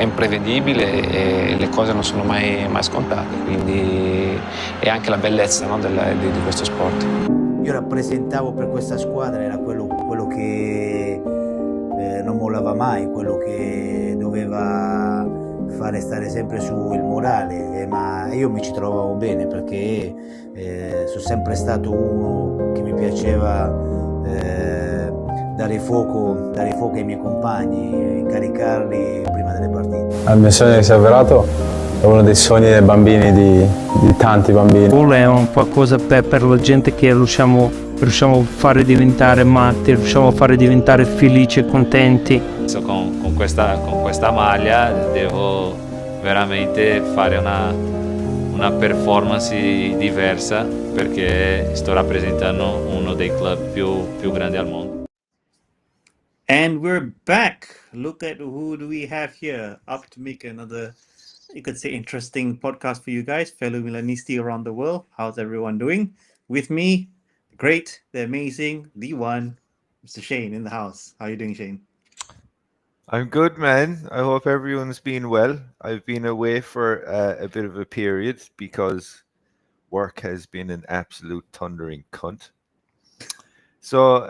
imprevedibile e le cose non sono mai scontate, quindi è anche la bellezza, no, di questo sport. Io rappresentavo per questa squadra, era quello che non mollava mai, quello che doveva fare stare sempre su il morale, ma io mi ci trovavo bene perché sono sempre stato uno che mi piaceva dare fuoco ai miei compagni, caricarli prima delle partite. Il mio sogno si è avverato, è uno dei sogni dei bambini, di tanti bambini. Il gol è un qualcosa per la gente che riusciamo a fare diventare matti, riusciamo a fare diventare felici e contenti. Con questa maglia devo veramente fare una performance diversa perché sto rappresentando uno dei club più grandi al mondo. And we're back. Look at who do we have here. Up to make another, you could say, interesting podcast for you guys, fellow Milanisti around the world. How's everyone doing? With me, the great, the amazing, the one, Mr. Shane in the house. How are you doing, Shane? I'm good, man. I hope everyone's been well. I've been away for a bit of a period because work has been an absolute thundering cunt. So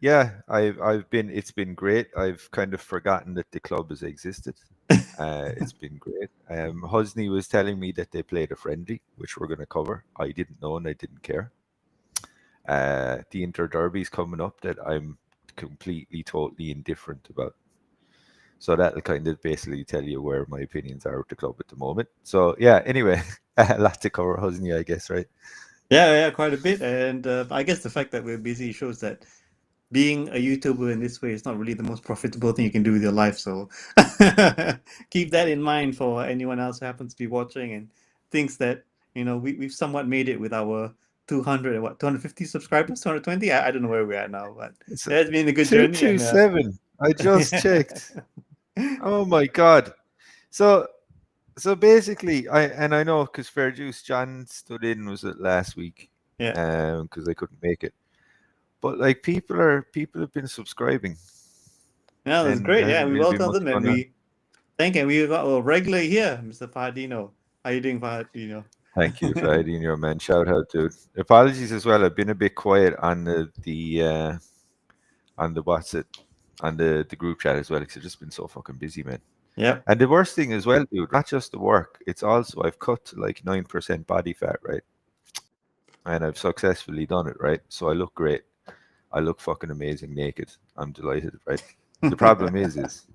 it's been great. I've kind of forgotten that the club has existed. It's been great. Husni was telling me that they played a friendly, which we're going to cover. I didn't know and I didn't care. The Inter Derby's coming up that I'm completely, totally indifferent about. So that'll kind of basically tell you where my opinions are with the club at the moment. So yeah, anyway, a lot to cover, Husni, I guess, right? Yeah, quite a bit. And I guess the fact that we're busy shows that being a YouTuber in this way is not really the most profitable thing you can do with your life. So keep that in mind for anyone else who happens to be watching and thinks that, we've somewhat made it with our 250 subscribers, 220? I don't know where we're at now, but it's been a good journey. 227. I just checked. Oh my God. So basically, I know because Fair Juice, John stood in, was it last week? Yeah. Because I couldn't make it. But like people have been subscribing. Yeah, that's great. Yeah, we welcome them and we thank you. We got a regular here, Mr. Fahadino. How are you doing, Fahadino? Thank you, Fahadino, man. Shout out, dude. Apologies as well. I've been a bit quiet on the group chat as well because I've just been so fucking busy, man. Yeah. And the worst thing as well, dude, not just the work, it's also I've cut to like 9% body fat, right? And I've successfully done it, right? So I look great. I look fucking amazing naked. I'm delighted, right? The problem is,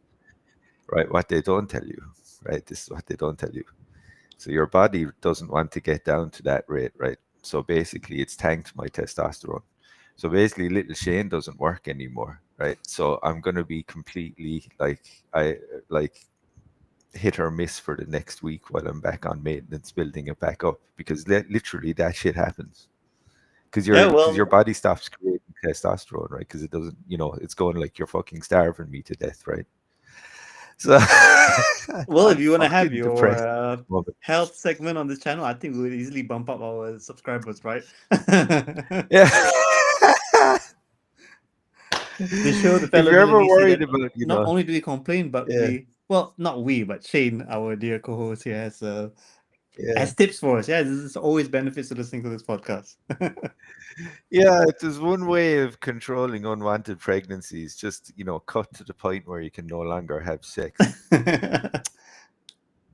right, what they don't tell you, right? This is what they don't tell you. So your body doesn't want to get down to that rate, right? So basically it's tanked my testosterone. So basically little Shane doesn't work anymore, right? So I'm going to be completely hit or miss for the next week while I'm back on maintenance, building it back up because literally that shit happens because your body stops creating testosterone, right? Because it doesn't, it's going like you're fucking starving me to death, right? So well, if you want to have your health segment on this channel, I think we would easily bump up our subscribers, right? Yeah. They show the fellow. If you're ever worried about, not only do we complain, but not we, but Shane, our dear co-host here, has tips for us. Yeah, this is always benefits to listening to this podcast. Yeah, there's one way of controlling unwanted pregnancies. Just cut to the point where you can no longer have sex.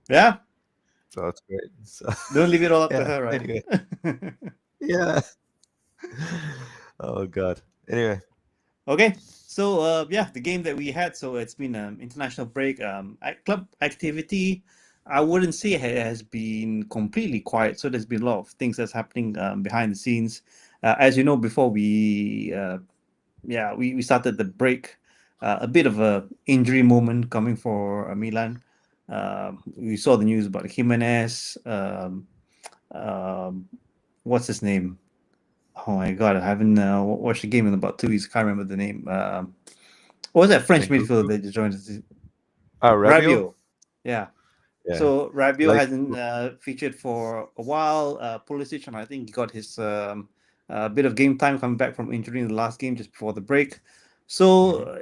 Yeah. So that's great. So, don't leave it all up to her, right? Anyway. Yeah. Oh God. Anyway. Okay, so the game that we had, so it's been an international break. Club activity, I wouldn't say has been completely quiet. So there's been a lot of things that's happening behind the scenes. As you know, before we started the break, a bit of a injury moment coming for Milan. We saw the news about Jimenez. What's his name? Oh my God, I haven't watched the game in about 2 weeks. I can't remember the name. What was that French midfielder that just joined us? Rabiot. Yeah. So Rabiot hasn't featured for a while. Pulisic, and I think he got his bit of game time coming back from injury in the last game just before the break. So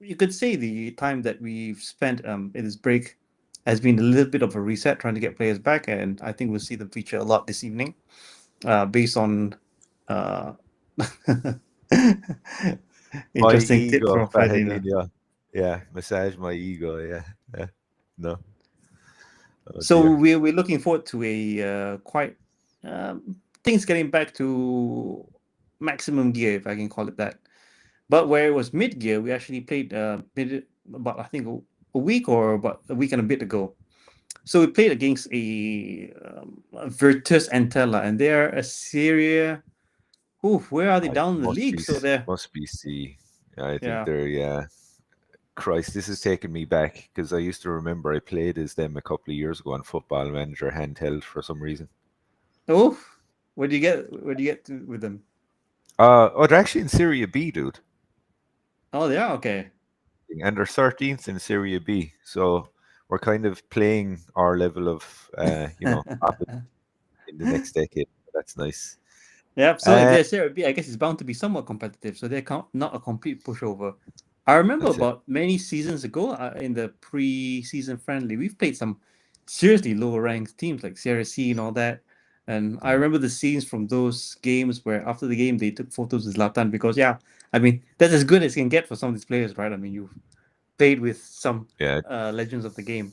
you could say the time that we've spent in this break has been a little bit of a reset, trying to get players back, and I think we'll see them feature a lot this evening, based on uh, My interesting tip ego, from Ferdinand. Fahadinho. Yeah, massage my ego. Yeah, yeah. No. Oh So dear. we're looking forward to a quite things getting back to maximum gear, if I can call it that. But where it was mid gear, we actually played about I think a week or about a week and a bit ago. So we played against a Virtus Entella, and they're a Syria. Ooh, where are they down in the league? So they're Must be C. I think yeah. they're Christ, this is taking me back because I used to remember I played as them a couple of years ago on Football Manager handheld for some reason. Oh, what do you get? What do you get with them? They're actually in Serie B, dude, Oh, they are okay. and they're 13th in Serie B. So we're kind of playing our level of, opposition in the next decade. That's nice. Yeah, so if Uh, they're Serie B, I guess it's bound to be somewhat competitive. So they're not a complete pushover. I remember that's it. about many seasons ago, in the pre-season friendly, we've played some seriously lower ranked teams like Serie C and all that. And I remember the scenes from those games where after the game they took photos with Zlatan because I mean that's as good as you can get for some of these players, right? I mean you've played with some Yeah, legends of the game.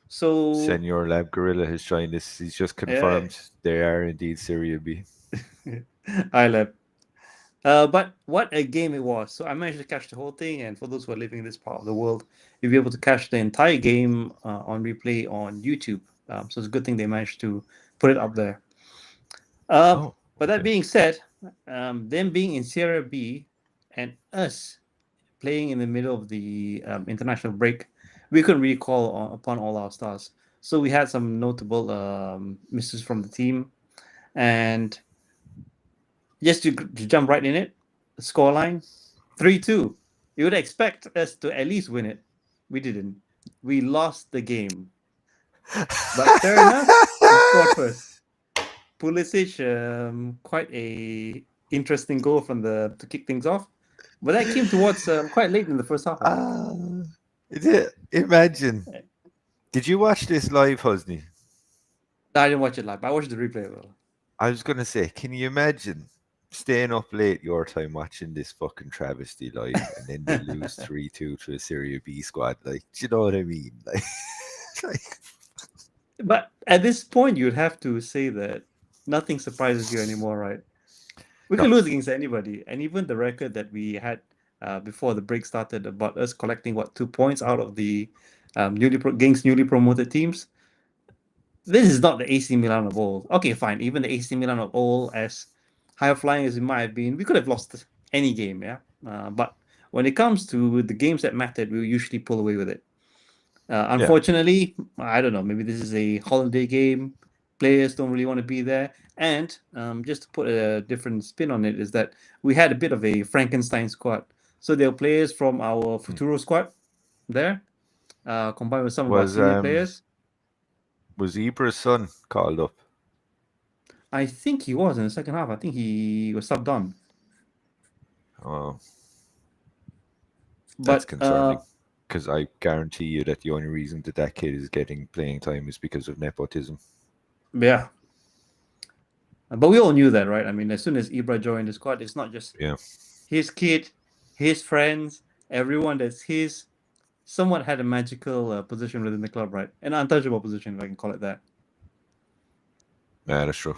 So Senor Lab Gorilla has joined us. He's just yeah, confirmed they are indeed Serie B. I love. But what a game it was. So I managed to catch the whole thing, and for those who are living in this part of the world, you'll be able to catch the entire game on replay on YouTube. So it's a good thing they managed to put it up there. Oh, But that okay. being said, them being in Serie B and us playing in the middle of the international break, we couldn't really call upon all our stars. So we had some notable misses from the team. And just to jump right in it, the scoreline 3-2. You would expect us to at least win it. We didn't. We lost the game. But fair enough, we scored first. Pulisic, quite a interesting goal from to kick things off. But that came towards quite late in the first half, I think. Imagine. Did you watch this live, Husni? I didn't watch it live. I watched the replay. Well, I was gonna say, can you imagine staying up late your time watching this fucking travesty live and then they lose 3-2 to a Serie B squad? Like, do you know what I mean? Like, but at this point, you'd have to say that nothing surprises you anymore, right? We No. could lose against anybody, and even the record that we had before the break started about us collecting 2 points out of the against newly promoted teams. This is not the AC Milan of old. Okay, fine. Even the AC Milan of old, as high flying as it might have been, we could have lost any game, yeah. But when it comes to the games that mattered, we usually pull away with it. Unfortunately, I don't know. Maybe this is a holiday game. Players don't really want to be there. And just to put a different spin on it, is that we had a bit of a Frankenstein squad. So there were players from our Futuro squad there, combined with some of our Was senior players. was Ibra's son called up? I think he was in the second half. I think he was subbed on. Oh, that's But concerning. Because I guarantee you that the only reason that kid is getting playing time is because of nepotism. yeah. But we all knew that, right? I mean, as soon as Ibra joined the squad, it's not just his kid, his friends, everyone that's his. Someone had a magical position within the club, right? An untouchable position, if I can call it that. Yeah, that's true.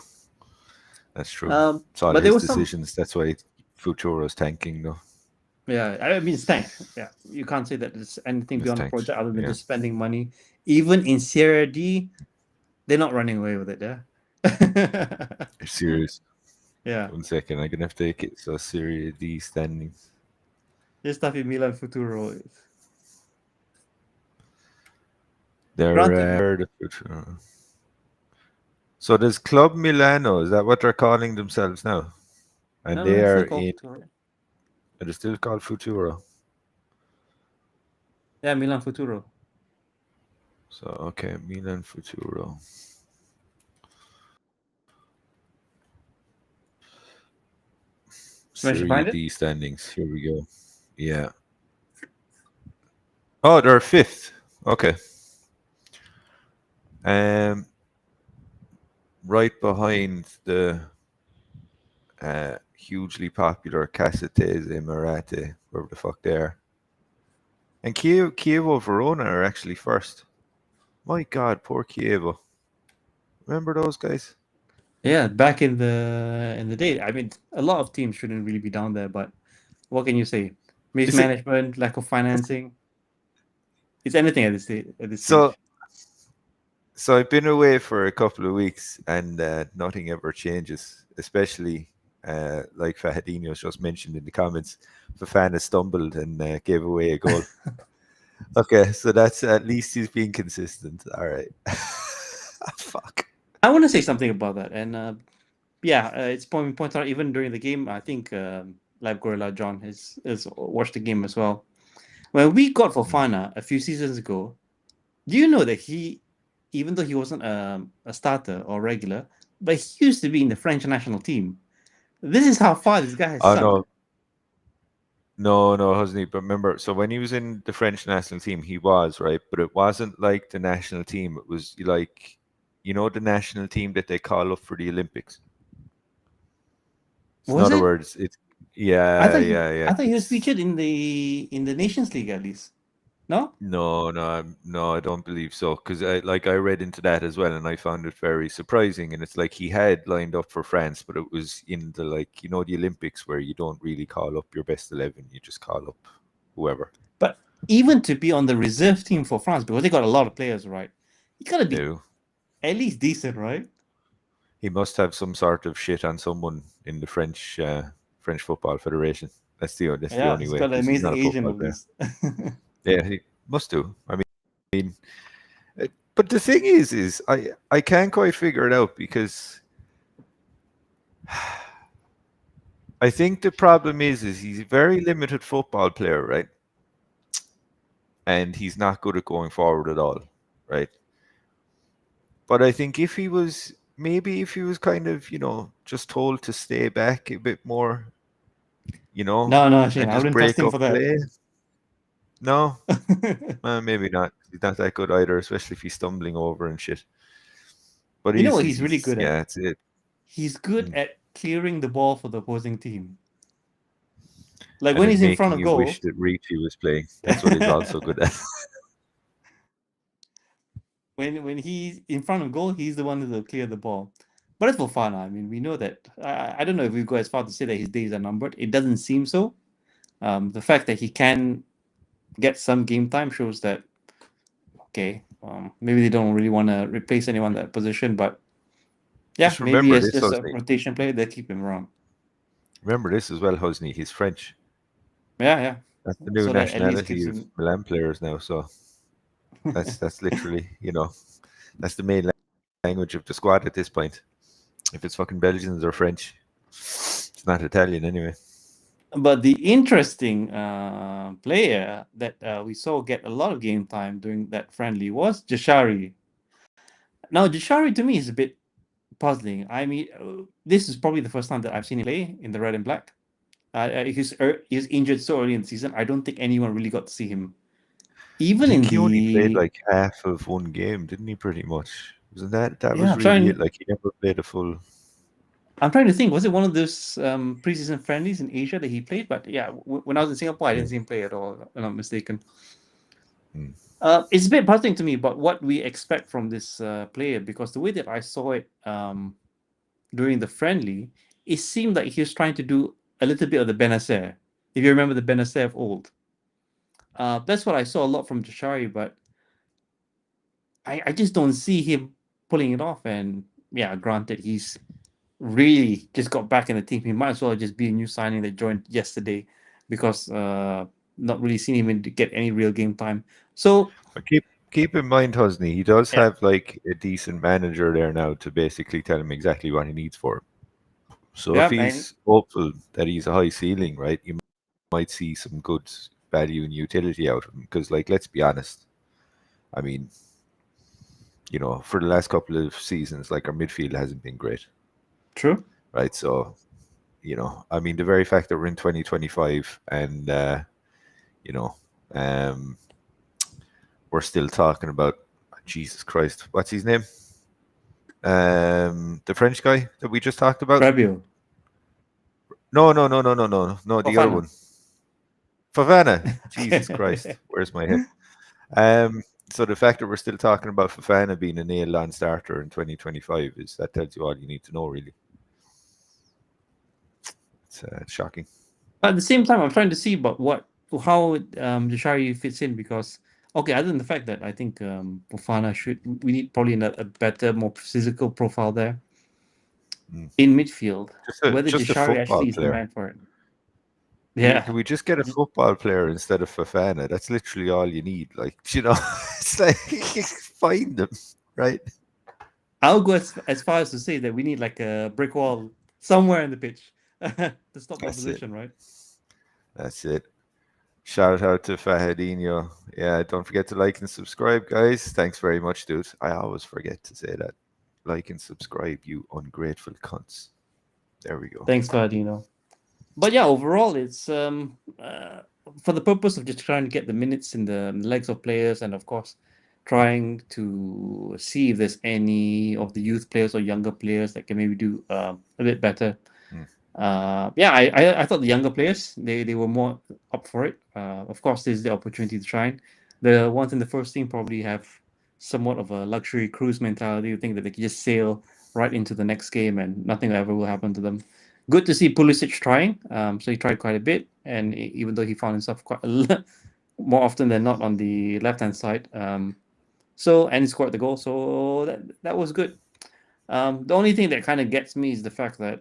That's true. It's all but there his was decisions. That's why Futuro's tanking, though. Yeah, I mean, it's tanked. Yeah, you can't say that it's anything It's beyond a tanked, project other than yeah. just spending money. Even in Serie D, they're not running away with it, yeah? Serious. Yeah. 1 second, I'm gonna have to take it. So Serie D standings. This stuff in Milan Futuro. They're Granted. Futuro. So there's Club Milano. Is that what they're calling themselves now? And No, they it's are still called in. Futuro. They're still called Futuro. Yeah, Milan Futuro. So okay, Milan Futuro. Serie D standings. Here we go. Yeah. Oh, they're fifth. Okay. Right behind the hugely popular Casatese Marate, wherever the fuck they are. And Chievo Verona are actually first. My God, poor Chievo. Remember those guys? Yeah, back in the day. I mean, a lot of teams shouldn't really be down there, but what can you say? Is it Mismanagement, lack of financing. It's anything at this so? stage. So I've been away for a couple of weeks, and nothing ever changes. Especially like Fahadinho's just mentioned in the comments, Fafana stumbled and gave away a goal. Okay, so that's at least he's being consistent. All right. Fuck. I want to say something about that, and it's pointed out even during the game. I think Live Gorilla John has watched the game as well. When we got Fofana a few seasons ago, do you know that even though he wasn't a starter or regular, but he used to be in the French national team. This is how far this guy has Oh sunk. no, Husni. But remember, so when he was in the French national team, he was right, but it wasn't like the national team. It was like, the national team that they call up for the Olympics. So in Was other it? words, it's I yeah, thought yeah, yeah. I thought he was featured in the Nations League at least. No? No, I don't believe so. Because I read into that as well, and I found it very surprising. And it's like he had lined up for France, but it was in the the Olympics where you don't really call up your best 11, you just call up whoever. But even to be on the reserve team for France, because they got a lot of players, right? You gotta be No, at least decent, right? he must have some sort of shit on someone in the French Football Federation. That's the Yeah, only he's way, got an because he's amazing not a agent football at player. least. Yeah, he must do. I mean, but the thing is I can't quite figure it out, because I think the problem is he's a very limited football player, right? And he's not good at going forward at all, right? But I think if he was kind of, just told to stay back a bit more, No, Shane, and I just wouldn't trust break him up for that. play. No, maybe not. He's not that good either, especially if he's stumbling over and shit. But You know what he's really good at? yeah, that's it. He's good at clearing the ball for the opposing team. Like And when then he's in front making of you wish goal. that Ricci was playing. That's what he's also good at. When he's in front of goal, he's the one that'll clear the ball. But it's for fun. I mean, we know that. I don't know if we go as far to say that his days are numbered. It doesn't seem so. The fact that he can get some game time shows that, okay, maybe they don't really want to replace anyone in that position. But yeah, Just maybe remember as this, just a Hosni. rotation player, they keep him around. Remember this as well, Hosni. He's French. Yeah. That's the new So that at least nationality gives of him. Milan players now. So that's literally, that's the main language of the squad at this point. If it's fucking Belgians or French, it's not Italian anyway. But the interesting player that we saw get a lot of game time during that friendly was Jashari. Now, Jashari to me is a bit puzzling. I mean, this is probably the first time that I've seen him play in the red and black. He's injured so early in the season. I don't think anyone really got to see him. I Even in think he only played the like half of one game, didn't he? Pretty much. Wasn't that yeah, was really it? Like he never played a full. I'm trying to think. Was it one of those preseason friendlies in Asia that he played? But yeah, when I was in Singapore, I didn't see him play at all. If I'm not mistaken. It's a bit puzzling to me about what we expect from this player, because the way that I saw it during the friendly, it seemed like he was trying to do a little bit of the Benacer. If you remember the Benacer of old, that's what I saw a lot from Jashari, but I just don't see him pulling it off. And yeah, granted, he's really just got back in the team. He might as well just be a new signing that joined yesterday, because not really seen him get any real game time. So But keep in mind, Hosni, he does yeah, have like a decent manager there now to basically tell him exactly what he needs for him. So if and he's hopeful that he's a high ceiling, right, you might see some good value and utility out of him. Because, like, let's be honest, I mean, for the last couple of seasons, like our midfield hasn't been great, true. right? So, I mean, the very fact that we're in 2025 and, um, we're still talking about Jesus Christ, what's his name? The French guy that we just talked about. Rabiot. No, the other Fofana. one. Fofana. Jesus Christ, where's my head? So the fact that we're still talking about Fofana being a nailed-on starter in 2025 that tells you all you need to know, really. It's shocking. But at the same time, I'm trying to see about how Jashari fits in, because other than the fact that I think Fofana we need probably a better, more physical profile there in midfield. Whether just a Jashari football actually is the player. man for it. Yeah. Can we just get a football player instead of Fofana? That's literally all you need. Like, it's like find them, right? I'll go as far as to say that we need like a brick wall somewhere in the pitch to stop the opposition, right? That's it. Shout out to Fahadinho. Yeah, don't forget to like and subscribe, guys. Thanks very much, dude. I always forget to say that. Like and subscribe, you ungrateful cunts. There we go. Thanks, Fahadinho. But yeah, overall, it's for the purpose of just trying to get the minutes in the legs of players, and of course, trying to see if there's any of the youth players or younger players that can maybe do a bit better. I thought the younger players they were more up for it. Of course, there's the opportunity to shine. The ones in the first team probably have somewhat of a luxury cruise mentality. You think that they can just sail right into the next game and nothing ever will happen to them. Good to see Pulisic trying. So he tried quite a bit, and even though he found himself quite more often than not on the left-hand side, and he scored the goal. So that was good. The only thing that kind of gets me is the fact that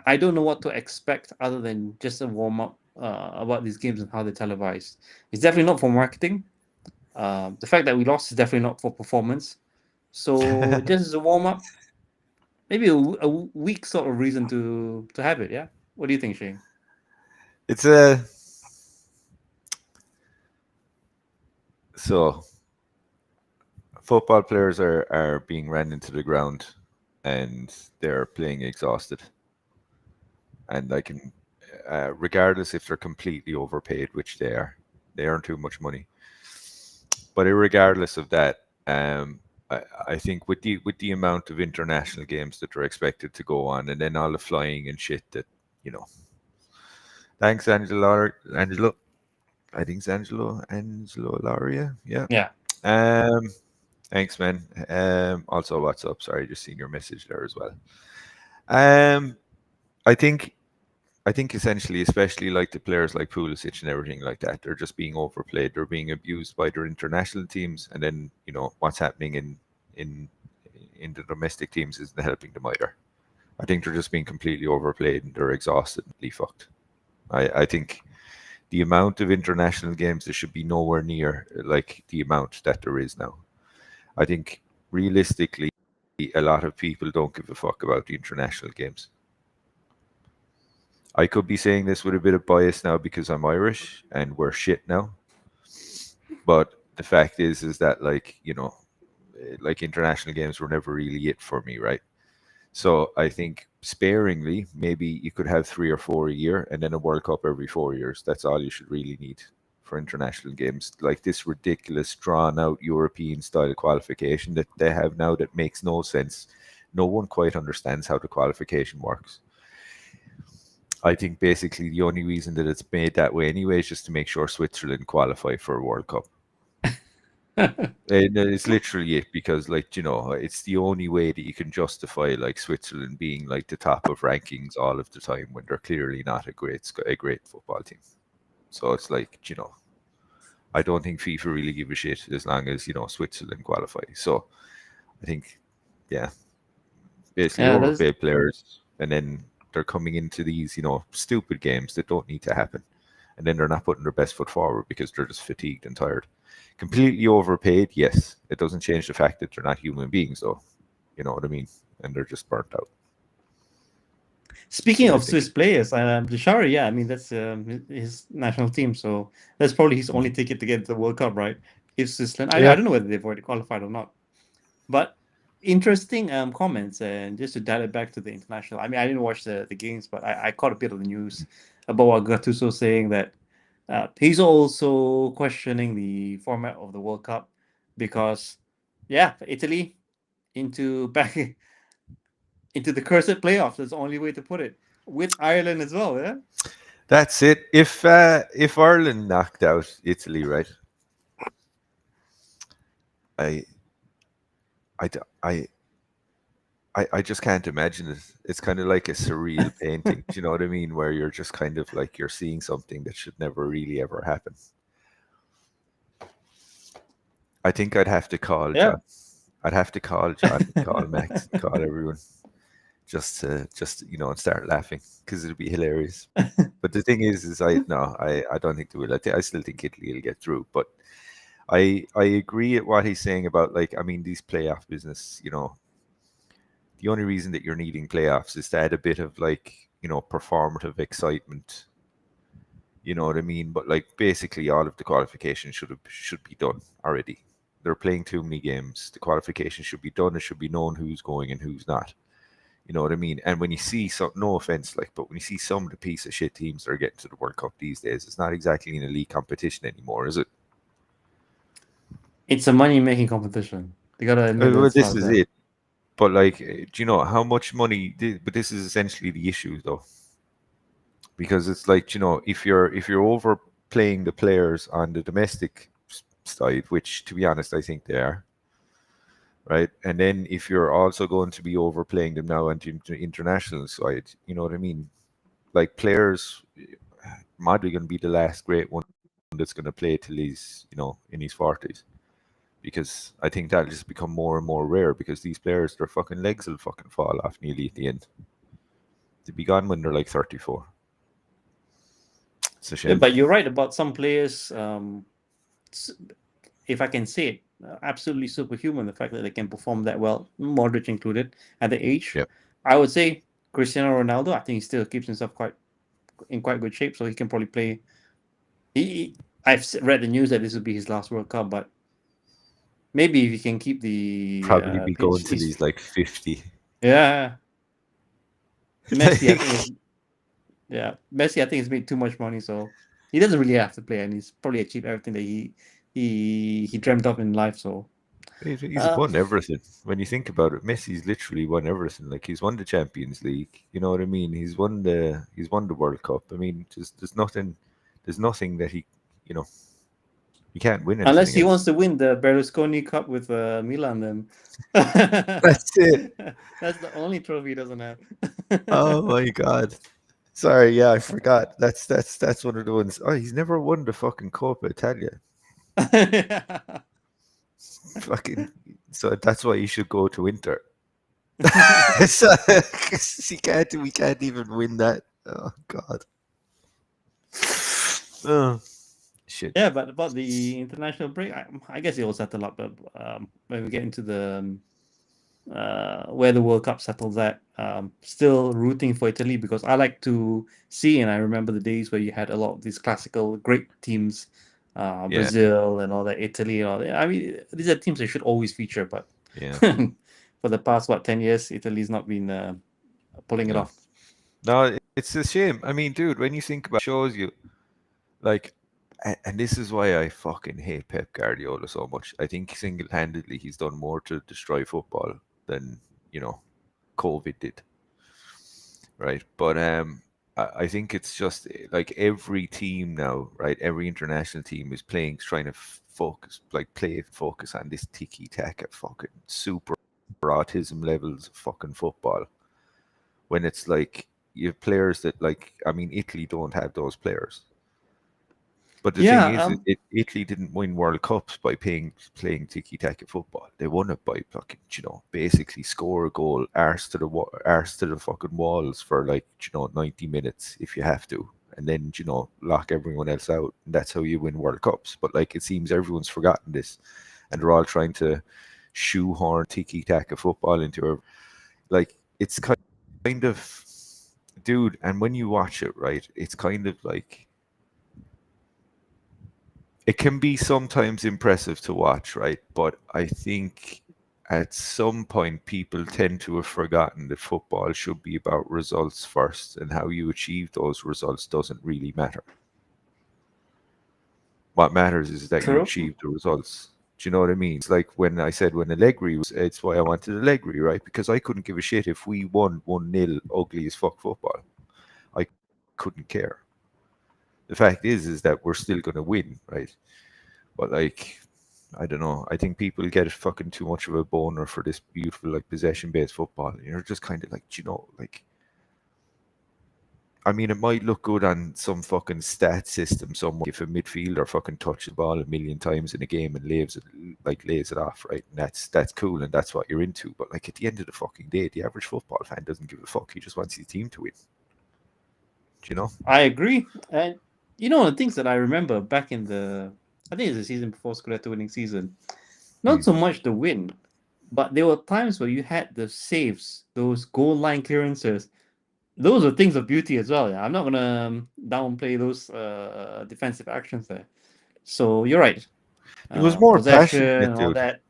I don't know what to expect other than just a warm-up about these games and how they're televised. It's definitely not for marketing. The fact that we lost is definitely not for performance. So just as a warm-up, maybe a weak sort of reason to have it. Yeah. What do you think, Shane? So football players are being ran into the ground and they're playing exhausted, and I can regardless if they're completely overpaid, which they earn too much money, but regardless of that, I think with the amount of international games that are expected to go on, and then all the flying and shit that, thanks Angelo, I think it's Angelo Laria. Yeah. Thanks, man. Also, what's up? Sorry, just seen your message there as well. I think essentially, especially like the players like Pulisic and everything like that, they're just being overplayed. They're being abused by their international teams, and then what's happening in the domestic teams isn't helping them either. I think they're just being completely overplayed and they're exhaustedly fucked. I think the amount of international games, there should be nowhere near like the amount that there is now. I think realistically, a lot of people don't give a fuck about the international games. I could be saying this with a bit of bias now because I'm Irish and we're shit now. But the fact is that like international games were never really it for me, right? So I think sparingly, maybe you could have 3 or 4 a year and then a World Cup every 4 years. That's all you should really need for international games. Like this ridiculous drawn out European style qualification that they have now that makes no sense. No one quite understands how the qualification works. I think basically the only reason that it's made that way anyway is just to make sure Switzerland qualify for a World Cup. It's literally it, because it's the only way that you can justify like Switzerland being like the top of rankings all of the time when they're clearly not a great football team. So it's like, I don't think FIFA really give a shit as long as Switzerland qualify. So I think basically overpaid players, and then they're coming into these stupid games that don't need to happen, and then they're not putting their best foot forward because they're just fatigued and tired. Completely overpaid, yes. It doesn't change the fact that they're not human beings, though. You know what I mean? And they're just burnt out. Speaking of Swiss players, Bishara, I mean, that's his national team, so that's probably his only ticket to get to the World Cup, right? If Switzerland, I don't know whether they've already qualified or not. But interesting comments, and just to dial it back to the international. I mean, I didn't watch the games, but I caught a bit of the news about what Gattuso saying that he's also questioning the format of the World Cup. because Italy back into the cursed playoffs. That's the only way to put it. With Ireland as well, yeah. That's it. If Ireland knocked out Italy, right? I I d- I just can't imagine it. It's kind of like a surreal painting. Do you know what I mean? Where you're just kind of like you're seeing something that should never really ever happen. I think I'd have to call Yeah. John. I'd have to call John, call Max, call everyone, just to and start laughing because it'd be hilarious. But the thing is I don't think they will. I still think Italy will get through. But I agree at what he's saying about these playoff business. The only reason that you're needing playoffs is to add a bit of performative excitement. You know what I mean? But basically all of the qualification should be done already. They're playing too many games. The qualification should be done. It should be known who's going and who's not. You know what I mean? And when you see no offense, but when you see some of the piece of shit teams that are getting to the World Cup these days, it's not exactly an elite competition anymore, is it? It's a money-making competition. You gotta admit Well, it's this not is that. it. But do you know how much money? But this is essentially the issue, though, because it's if you're overplaying the players on the domestic side, which to be honest I think they are, right? And then if you're also going to be overplaying them now on the international side, you know what I mean? Like players, Madri going to be the last great one that's going to play till he's in his 40s, because I think that'll just become more and more rare because these players, their fucking legs will fucking fall off nearly at the end. They'll be gone when they're like 34. It's a shame. But you're right about some players. If I can say it, absolutely superhuman. The fact that they can perform that well, Modric included, at the age. Yep. I would say Cristiano Ronaldo. I think he still keeps himself in quite good shape, so he can probably play. I've read the news that this will be his last World Cup, but maybe if he can keep the Probably be going to these 50. Yeah. Messi, I think he's made too much money, so he doesn't really have to play, and he's probably achieved everything that he dreamt of in life. So he's won everything. When you think about it, Messi's literally won everything. Like he's won the Champions League. You know what I mean? He's won the World Cup. I mean, just there's nothing that he he can't win anything unless he else. wants to win the Berlusconi Cup with Milan, then That's it. That's the only trophy he doesn't have. Oh my god. Sorry, yeah, I forgot. That's one of the ones. Oh, he's never won the fucking Coppa Italia. Fucking. So that's why you should go to Inter. So, we can't even win that. Oh god. Oh shit. Yeah, but about the international break, I guess it will settle up. But when we get into the where the World Cup settles at, still rooting for Italy because I like to see, and I remember the days where you had a lot of these classical great teams, Brazil and all that, Italy and all that. I mean, these are teams that should always feature, but for the past 10 years, Italy's not been pulling it off. No, it's a shame. I mean, dude, when you think about it, shows you, and this is why I fucking hate Pep Guardiola so much. I think single-handedly he's done more to destroy football than COVID did. Right, but I think it's just like every team now, right? Every international team is trying to focus on this tiki-taka fucking super autism levels of fucking football. When it's like you have players that Italy don't have those players. But the thing is, Italy didn't win World Cups by playing tiki-taka football. They won it by fucking, basically score a goal, arse to the fucking walls for 90 minutes if you have to, and then lock everyone else out. And that's how you win World Cups. But it seems everyone's forgotten this, and they're all trying to shoehorn tiki-taka football into it's kind of, dude. And when you watch it, right, it's kind of like. It can be sometimes impressive to watch, right? But I think at some point people tend to have forgotten that football should be about results first, and how you achieve those results doesn't really matter. What matters is that you achieve the results. Do you know what I mean? It's like when I said when Allegri was, it's why I wanted Allegri, right? Because I couldn't give a shit if we won 1-0 ugly as fuck football. I couldn't care. The fact is that we're still going to win, right? But like, I don't know. I think people get fucking too much of a boner for this beautiful like possession-based football. You're just kind of like, you know, like. I mean, it might look good on some fucking stat system somewhere if a midfielder fucking touches the ball a million times in a game and lays it off, right? And that's cool and that's what you're into. But like at the end of the fucking day, the average football fan doesn't give a fuck. He just wants his team to win. Do you know? I agree. And you know the things that I remember back in I think it's the season before Scudetto winning season. Not so much the win, but there were times where you had the saves, those goal line clearances. Those are things of beauty as well. Yeah? I'm not gonna downplay those defensive actions there. So you're right. It was more Possession passionate, and all dude. that.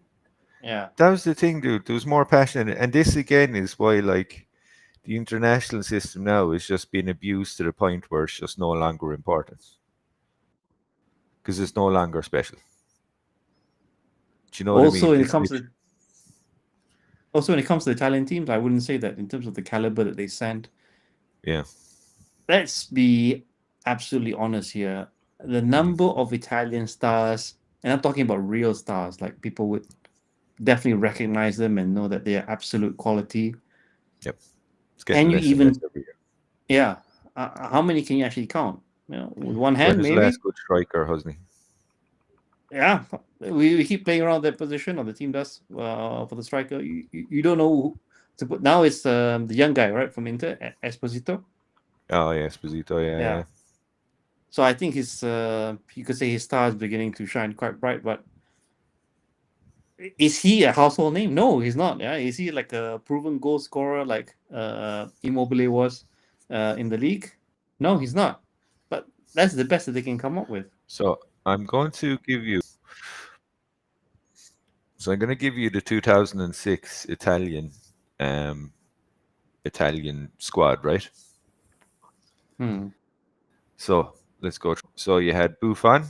Yeah. That was the thing, dude. There was more passionate, and this again is why like the international system now is just being abused to the point where it's just no longer important because it's no longer special. Do you know what I mean? When it comes to the Italian teams, I wouldn't say that in terms of the caliber that they send. Yeah. Let's be absolutely honest here. The number of Italian stars, and I'm talking about real stars, like people would definitely recognize them and know that they are absolute quality. Yep. Can you even? Yeah. How many can you actually count? You know, with one hand, maybe. maybe. The last good striker, Husni? Yeah, we keep playing around that position, or the team does for the striker. You don't know who to put. Now it's the young guy, right, from Inter, Esposito. Oh yeah, Esposito. Yeah. So I think you could say his star is beginning to shine quite bright. But is he a household name? No, he's not. Yeah, is he like a proven goal scorer like Immobile was in the league? No, he's not. But that's the best that they can come up with. So I'm going to give you. So I'm going to give you the 2006 Italian squad, right? So let's go. So you had Buffon.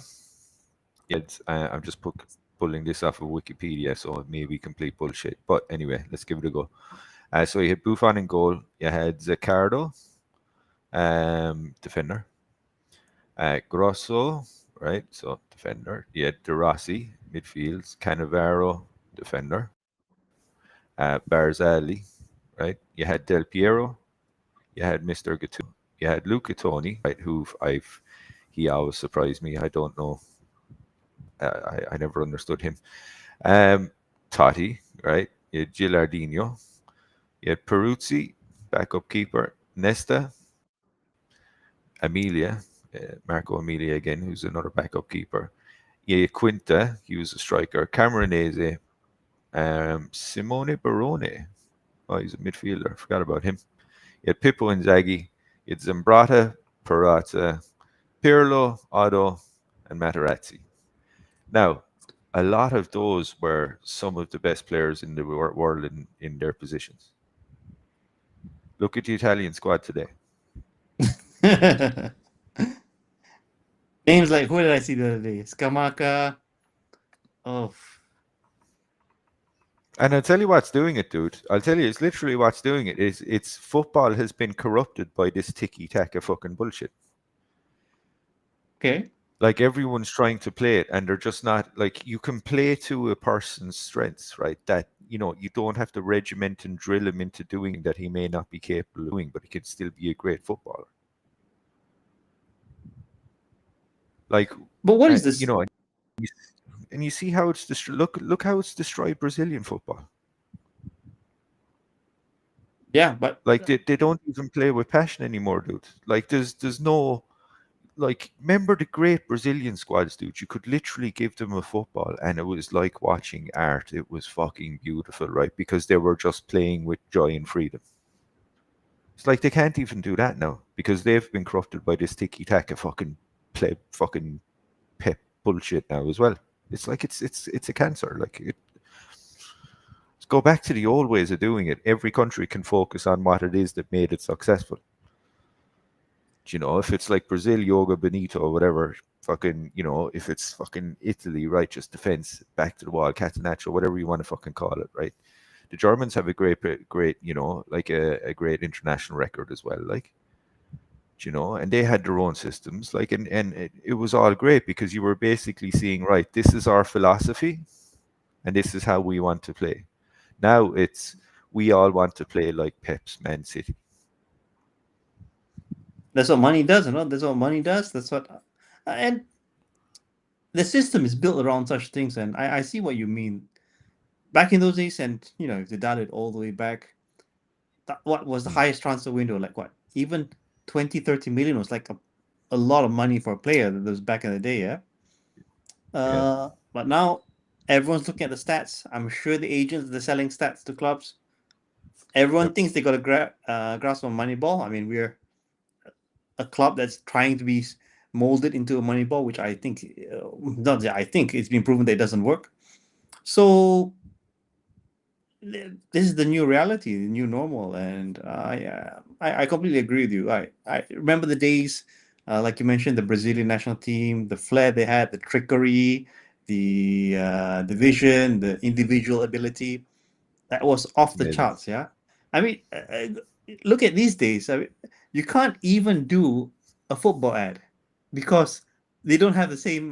I'm just pulling this off of Wikipedia, so it may be complete bullshit. But anyway, let's give it a go. So you had Buffon in goal. You had Zaccardo, defender. Grosso, right? So defender. You had De Rossi, midfield. Cannavaro, defender. Barzagli, right? You had Del Piero. You had Mr. Gattuso. You had Luca Toni, right? He always surprised me. I don't know. I never understood him. Totti, right? You had Gilardino. You had Peruzzi, backup keeper. Nesta. Emilia, Marco Emilia again, who's another backup keeper. You had Quinta, he was a striker. Camoranese. Simone Barone. Oh, he's a midfielder. I forgot about him. You had Pippo Inzaghi. You had Zambrata, Perazza, Pirlo, Otto, and Materazzi. Now, a lot of those were some of the best players in the world in their positions. Look at the Italian squad today. Names like, who did I see the other day? Scamacca. Oh. And I'll tell you what's doing it, dude. I'll tell you, it's literally what's doing it. It's football has been corrupted by this tiki-taka fucking bullshit. Okay. Like everyone's trying to play it and they're just not, like, you can play to a person's strengths, right? That, you know, you don't have to regiment and drill him into doing that he may not be capable of doing, but he can still be a great footballer. Like, but what is this? You know, and you see how it's look how it's destroyed Brazilian football. Yeah, but like they don't even play with passion anymore, dude. Like there's no, like, remember the great Brazilian squads, dude? You could literally give them a football and it was like watching art. It was fucking beautiful, right? Because they were just playing with joy and freedom. It's like they can't even do that now because they've been corrupted by this tiki-taka fucking pep bullshit now as well. It's like it's a cancer. Like let's go back to the old ways of doing it. Every country can focus on what it is that made it successful. Do you know, if it's like Brazil, Yoga Benito or whatever, fucking, you know, if it's fucking Italy, righteous defense, back to the wall, Catenaccio, whatever you want to fucking call it, right? The Germans have a great, you know, like a great international record as well, like, you know, and they had their own systems, like, and it was all great because you were basically seeing, right, this is our philosophy and this is how we want to play. Now it's, we all want to play like Pep's Man City. That's what money does, you know. That's what money does. That's what, and the system is built around such things. And I see what you mean. Back in those days, and you know, if you dial it all the way back, what was the highest transfer window? Like what? Even 20, 30 million was like a lot of money for a player. That was back in the day, yeah. But now everyone's looking at the stats. I'm sure the agents, they're selling stats to clubs. Everyone thinks they got a grasp on Moneyball. I mean, we're a club that's trying to be molded into a Moneyball, which I think, not that I think, it's been proven that it doesn't work. So this is the new reality, the new normal, and I completely agree with you. I remember the days, like you mentioned, the Brazilian national team, the flair they had, the trickery, the vision, the individual ability. That was off the Amazing. charts. Yeah, I mean, look at these days. I mean, you can't even do a football ad because they don't have the same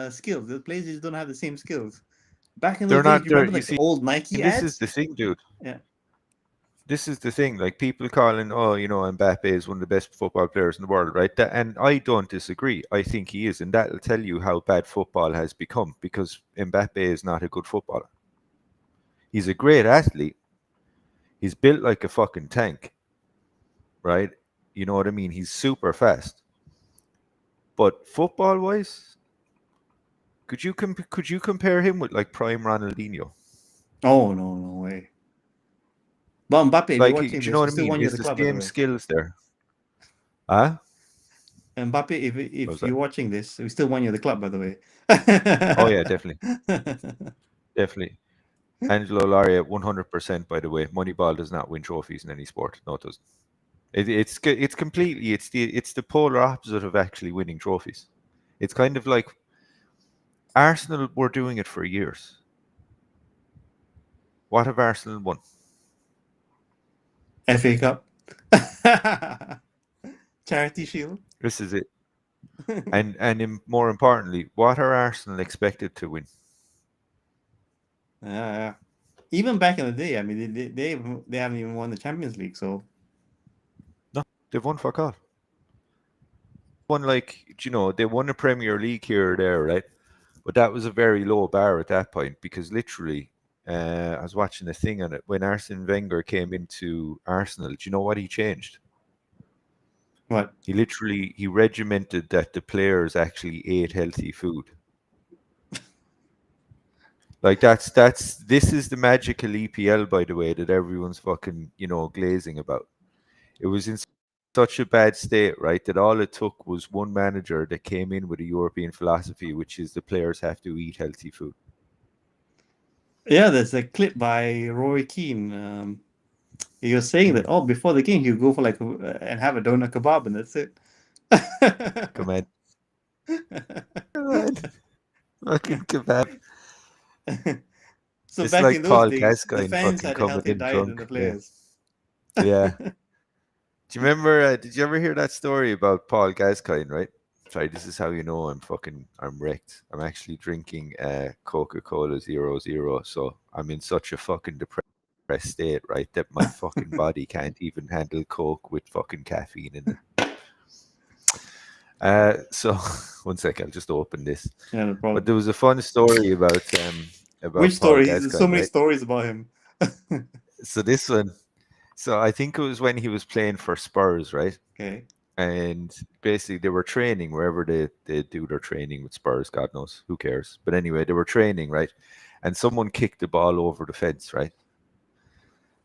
skills. The players just don't have the same skills. Back in They're those days, not you there. remember You like the see, old Nike and this is ads? the thing, dude. Yeah. This is the thing. Like people calling, oh, you know, Mbappe is one of the best football players in the world, right? That, and I don't disagree. I think he is, and that'll tell you how bad football has become because Mbappe is not a good footballer. He's a great athlete. He's built like a fucking tank, right? You know what I mean? He's super fast. But football wise, could you compare him with like prime Ronaldinho? Oh no, no way. But Mbappe, if you're Like, do watching you this, know we what I still mean? want you at Is the the club, by the same way. skills there? Huh? Mbappe, What was if that? you're watching this, we still want you at the club, by the way. Oh yeah, definitely, definitely. Angelo Laria, 100%. By the way, Moneyball does not win trophies in any sport. No, it doesn't. It's completely it's the polar opposite of actually winning trophies. It's kind of like Arsenal were doing it for years. What have Arsenal won? FA Cup. Charity Shield. This is it. More importantly, what are Arsenal expected to win? Yeah. Even back in the day, I mean, they haven't even won the Champions League, so No, they've won fuck all. Won like, you know, they won a Premier League here or there, right? But that was a very low bar at that point because literally, I was watching a thing on it when Arsene Wenger came into Arsenal. Do you know what he changed? what? He regimented that the players actually ate healthy food. Like this is the magical EPL, by the way, that everyone's fucking, you know, glazing about. It was in such a bad state, right, that all it took was one manager that came in with a European philosophy, which is the players have to eat healthy food. Yeah, there's a clip by Roy Keane. He was saying that before the game he'll go for like and have a doner kebab and that's it. Come on. Come on. Fucking kebab. So It's back like in those Paul days, the Gascoigne fans fucking had a coming healthier in diet than drunk. the Yeah. players. Yeah. Do you remember? Did you ever hear that story about Paul Gascoigne? Right. Sorry, this is how you know I'm wrecked. I'm actually drinking Coca-Cola 00, so I'm in such a fucking depressed state, right, that my fucking body can't even handle Coke with fucking caffeine in it. So one second, I'll just open this. Yeah, no problem. But there was a fun story about Which Paul story? There's so Gascoigne, many right? stories about him. So this one, so I think it was when he was playing for Spurs, right? Okay. And basically they were training wherever they do their training with Spurs, God knows, who cares. But anyway, they were training, right? And someone kicked the ball over the fence, right?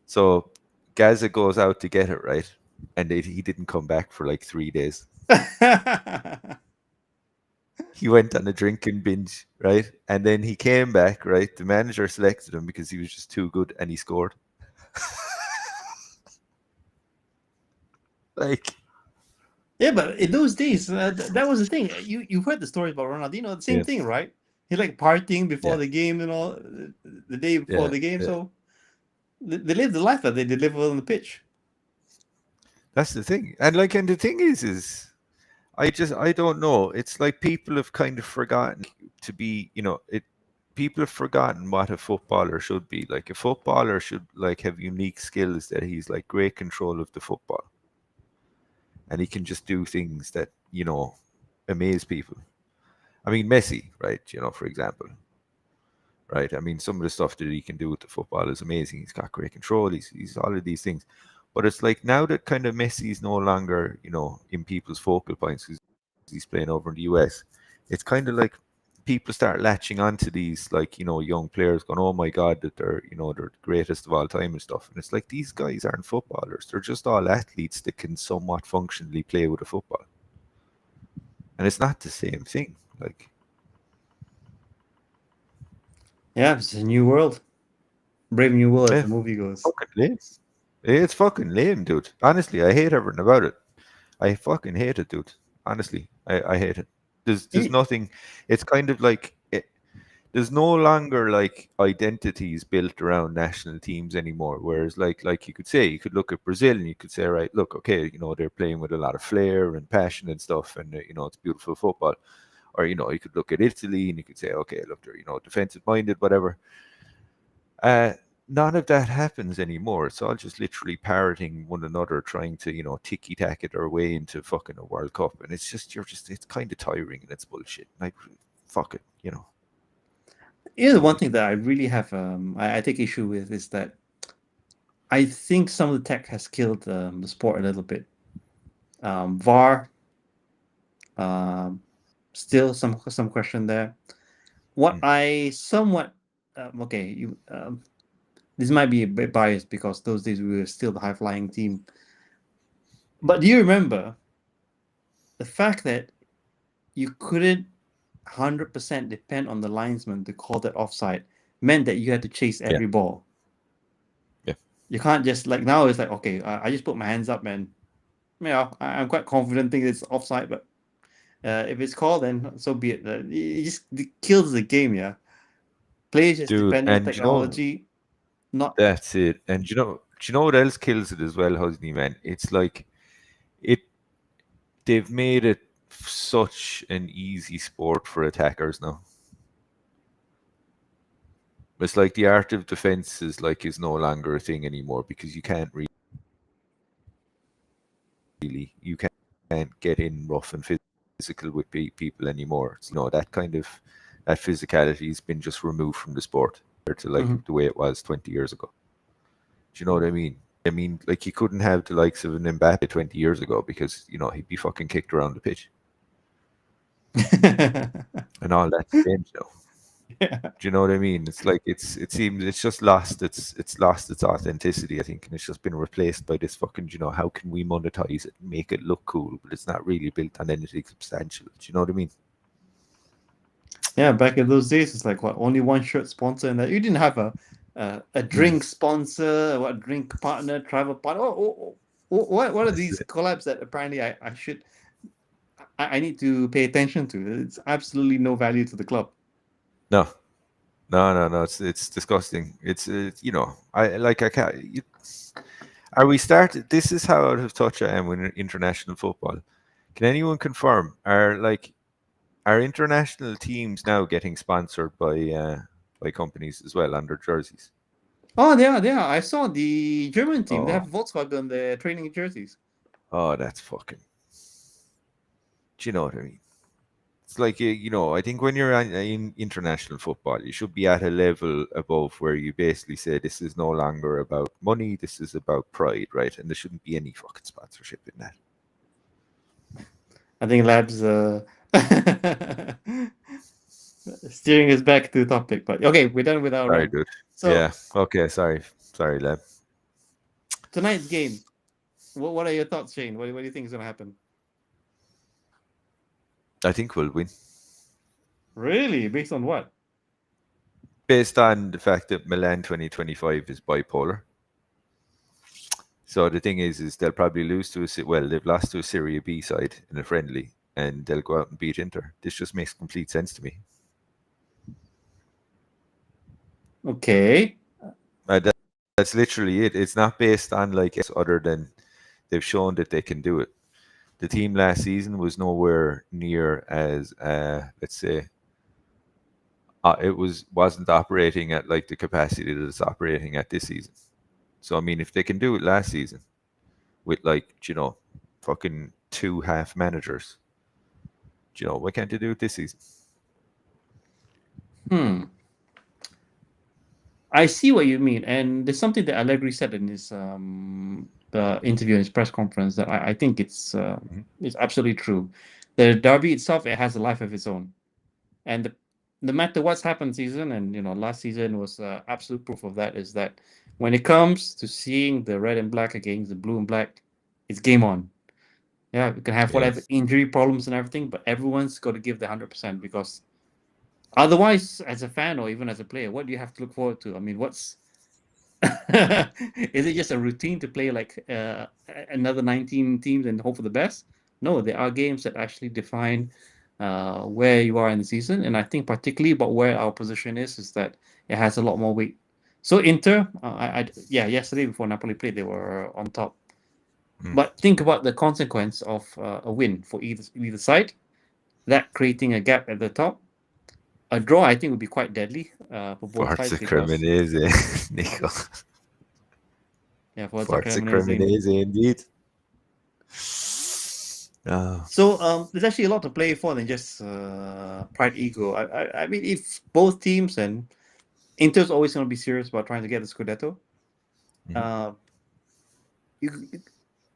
So Gaza goes out to get it, right? And he didn't come back for like 3 days. He went on a drinking binge, right? And then he came back, right? The manager selected him because he was just too good and he scored. Like, Yeah, but in those days, that was the thing. You've heard the stories about Ronaldinho. The same Yeah, thing, right? He like partying before yeah, the game and all, the day before yeah, the game. yeah. So they live the life that they deliver on the pitch. That's the thing. And like, and the thing is I don't know. It's like people have kind of forgotten to be, people have forgotten what a footballer should be. Like a footballer should like have unique skills that he's like great control of the football. And he can just do things that, amaze people. I mean, Messi, right? For example, right? I mean, some of the stuff that he can do with the football is amazing. He's got great control. He's all of these things. But it's like now that kind of Messi is no longer, in people's focal points because he's playing over in the US, it's kind of like people start latching onto these like, young players going, oh my God, that they're the greatest of all time and stuff. And it's like these guys aren't footballers. They're just all athletes that can somewhat functionally play with a football. And it's not the same thing. Like, Yeah, it's a new world, brave new world, as yeah, the movie goes. fucking lame. It's fucking lame, dude. Honestly, I hate everything about it. I fucking hate it, dude. Honestly, I hate it. There's Eh, nothing. It's kind of like there's no longer like identities built around national teams anymore. Whereas like you could look at Brazil and you could say, right, look, okay, they're playing with a lot of flair and passion and stuff, and it's beautiful football. Or you could look at Italy and you could say, okay, look, they're defensive minded, whatever. Uh, None of that happens anymore. It's all just literally parroting one another, trying to, ticky tack it their way into fucking a World Cup. And it's just, it's kind of tiring and it's bullshit. Like, fuck it. the one thing that I really have, I take issue with is that I think some of the tech has killed the sport a little bit. VAR, still some question there. What Mm. I somewhat this might be a bit biased because those days we were still the high flying team. But do you remember the fact that you couldn't 100% depend on the linesman to call that offside meant that you had to chase Yeah. every ball. Yeah. You can't just like now it's like, okay, I just put my hands up and I'm quite confident think it's offside, but if it's called, then so be it. It kills the game, yeah. Players just Dude, depend on and technology, not. that's it. And do you know what else kills it as well, Husney, man? It's like, it, they've made it such an easy sport for attackers now. It's like the art of defense is no longer a thing anymore because you can't can't get in rough and physical with people anymore. So, that kind of that physicality has been just removed from the sport compared to like the way it was 20 years ago. Do you know what I mean? I mean, like you couldn't have the likes of an Mbappe 20 years ago because he'd be fucking kicked around the pitch, and all that's changed now. Yeah. Do you know what I mean? It's like it seems it's just lost it's lost its authenticity, I think, and it's just been replaced by this fucking, how can we monetize it and make it look cool, but it's not really built on anything substantial. Do you know what I mean? Yeah, back in those days, it's like what, only one shirt sponsor, and that you didn't have a drink sponsor, what drink partner, travel partner. What are That's these it. collabs that apparently I need to pay attention to? It's absolutely no value to the club. No, no. It's disgusting. I can't. Are we started? This is how out of touch I am with international football. Can anyone confirm? Are international teams now getting sponsored by companies as well on their jerseys? Oh, they are. I saw the German team. They Oh, have Volkswagen on their training jerseys. oh, that's fucking. Do you know what I mean? It's like, I think when you're in international football, you should be at a level above where you basically say this is no longer about money, this is about pride, right? And there shouldn't be any fucking sponsorship in that. I think Labs steering us back to the topic, but okay, we're done with our Sorry, rant. dude. So Yeah. Okay. Sorry, Lem. tonight's game. What are your thoughts, Shane? What do you think is going to happen? I think we'll win Really? Based on what? based on the fact that Milan 2025 is bipolar. So the thing is they'll probably lose to they've lost to a Serie B side in a friendly, and they'll go out and beat Inter. This just makes complete sense to me. Okay. That's literally it. It's not based on like other than they've shown that they can do it. The team last season was nowhere near as let's say it wasn't operating at like the capacity that it's operating at this season. So I mean, if they can do it last season with like fucking 2 half managers, why can't they do it this season? I see what you mean, and there's something that Allegri said in his the interview in his press conference that I think it's absolutely true. The derby itself, it has a life of its own, and no matter what's happened season, and last season was absolute proof of that. Is that when it comes to seeing the red and black against the blue and black, it's game on. Yeah, we can have whatever injury problems and everything, but everyone's got to give the 100% because otherwise, as a fan or even as a player, what do you have to look forward to? I mean, what's is it just a routine to play like another 19 teams and hope for the best? No, there are games that actually define where you are in the season, and I think particularly about where our position is that it has a lot more weight. So Inter, yesterday before Napoli played, they were on top. But think about the consequence of a win for either side, that creating a gap at the top. A draw, I think, would be quite deadly for both sides. Forza Cremonese, Nico. Yeah, Forza Cremonese indeed. So there's actually a lot to play for than just pride ego. I mean, if both teams, and Inter's always going to be serious about trying to get the Scudetto,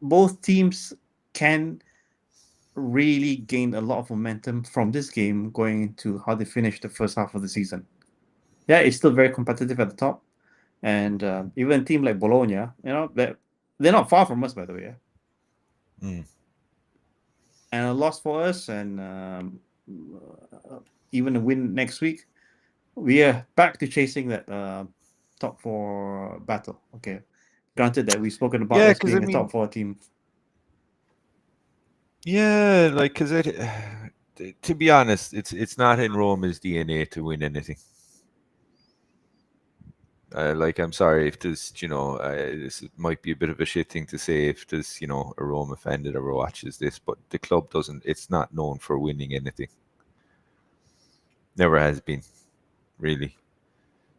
both teams can really gain a lot of momentum from this game going into how they finish the first half of the season. Yeah, it's still very competitive at the top, and even a team like Bologna, they're not far from us, by the way. Yeah? And a loss for us, and even a win next week, we are back to chasing that top 4 battle. Okay, granted that we've spoken about us being a top 4 team. Yeah, like because to be honest, it's not in Roma's DNA to win anything. I'm sorry if there's, this might be a bit of a shit thing to say if there's, a Roma fan that ever watches this, but the club it's not known for winning anything. Never has been, really.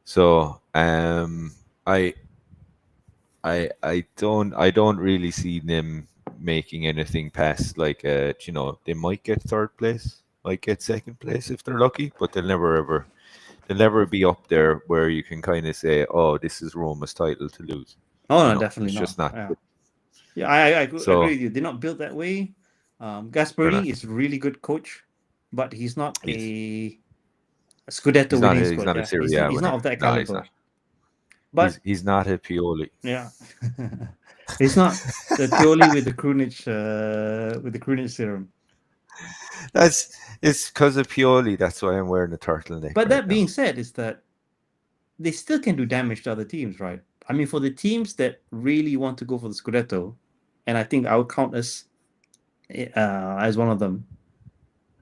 So, I don't really see them making anything past they might get 3rd place, might get 2nd place if they're lucky, but they'll never be up there where you can kind of say, oh, this is Roma's title to lose. Oh, no, definitely it's not. Just not. Yeah, I agree with you. They're not built that way. Gasperini is a really good coach, but he's not a Scudetto winning squad. He's not a Serie A he's not of that caliber. No, but he's not a Pioli. Yeah, he's not the Pioli with the Krunic serum. It's because of Pioli. That's why I'm wearing a turtleneck. But that being said, is that they still can do damage to other teams, right? I mean, for the teams that really want to go for the Scudetto, and I think I would count us as one of them,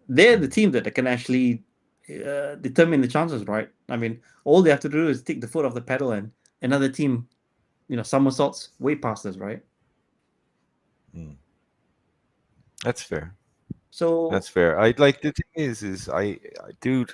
they're the team that can actually determine the chances, right? I mean, all they have to do is take the foot off the pedal, and another team, somersaults way past us, right? That's fair. So that's fair. I'd like the thing is dude.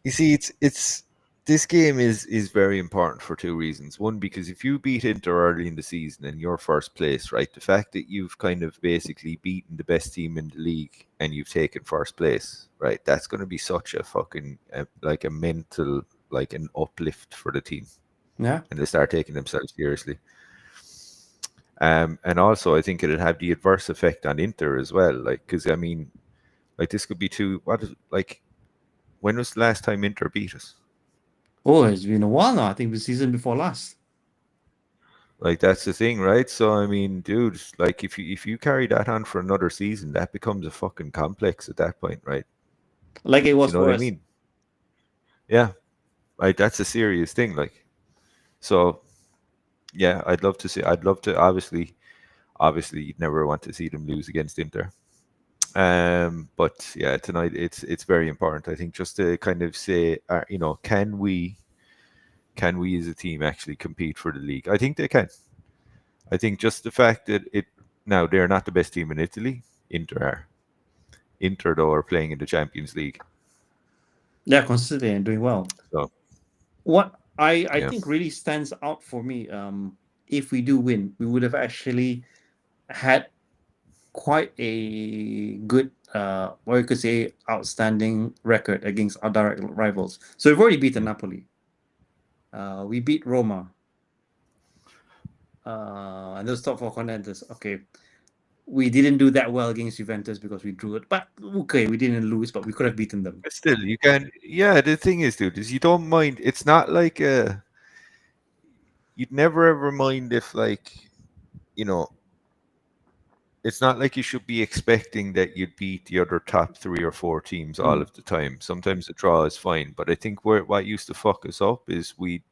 You see, it's this game is very important for 2 reasons. One, because if you beat Inter early in the season and you're 1st place, right, the fact that you've kind of basically beaten the best team in the league and you've taken 1st place, right, that's going to be such a fucking like a mental, like an uplift for the team. Yeah, and they start taking themselves seriously. And also, I think it'd have the adverse effect on Inter as well. Like, because I mean, like this could be when was the last time Inter beat us? Oh, it's been a while now. I think the season before last. Like that's the thing, right? So I mean, dude, like if you carry that on for another season, that becomes a fucking complex at that point, right? Like it was you know for what us. I mean? Yeah, like that's a serious thing. Like, so yeah, I'd love to see. I'd love to. Obviously, you'd never want to see them lose against Inter. But yeah, tonight it's very important. I think just to kind of say, can we as a team actually compete for the league? I think they can. I think just the fact that now they're not the best team in Italy. Inter are. Inter though are playing in the Champions League. Yeah, consistently and doing well. So what I yeah. think really stands out for me, if we do win, we would have actually had quite a good, or you could say, outstanding record against our direct rivals. So we've already beaten Napoli. We beat Roma. And those top four contenders. Okay, we didn't do that well against Juventus because we drew it. But okay, we didn't lose, but we could have beaten them. But still, you can. Yeah, the thing is, dude, is you don't mind. It's not like you'd never ever mind if, like, it's not like you should be expecting that you'd beat the other top 3 or 4 teams all of the time. Sometimes the draw is fine, but I think what used to fuck us up is we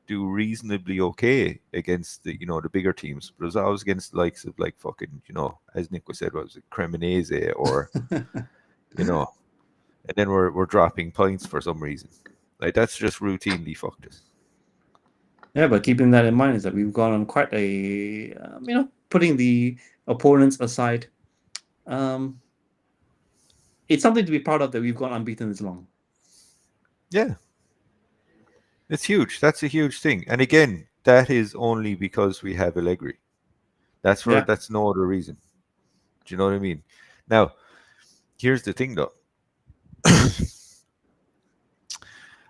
do reasonably okay against the the bigger teams, but it was always against the likes of, like, fucking, as Nico said, what was it, Cremonese or and then we're dropping points for some reason. Like, that's just routinely fucked us. Yeah, but keeping that in mind is that we've gone on quite a, putting the opponents aside, it's something to be proud of that we've gone unbeaten this long. Yeah. It's huge. That's a huge thing. And again, that is only because we have Allegri. That's no other reason. Do you know what I mean? Now, here's the thing, though.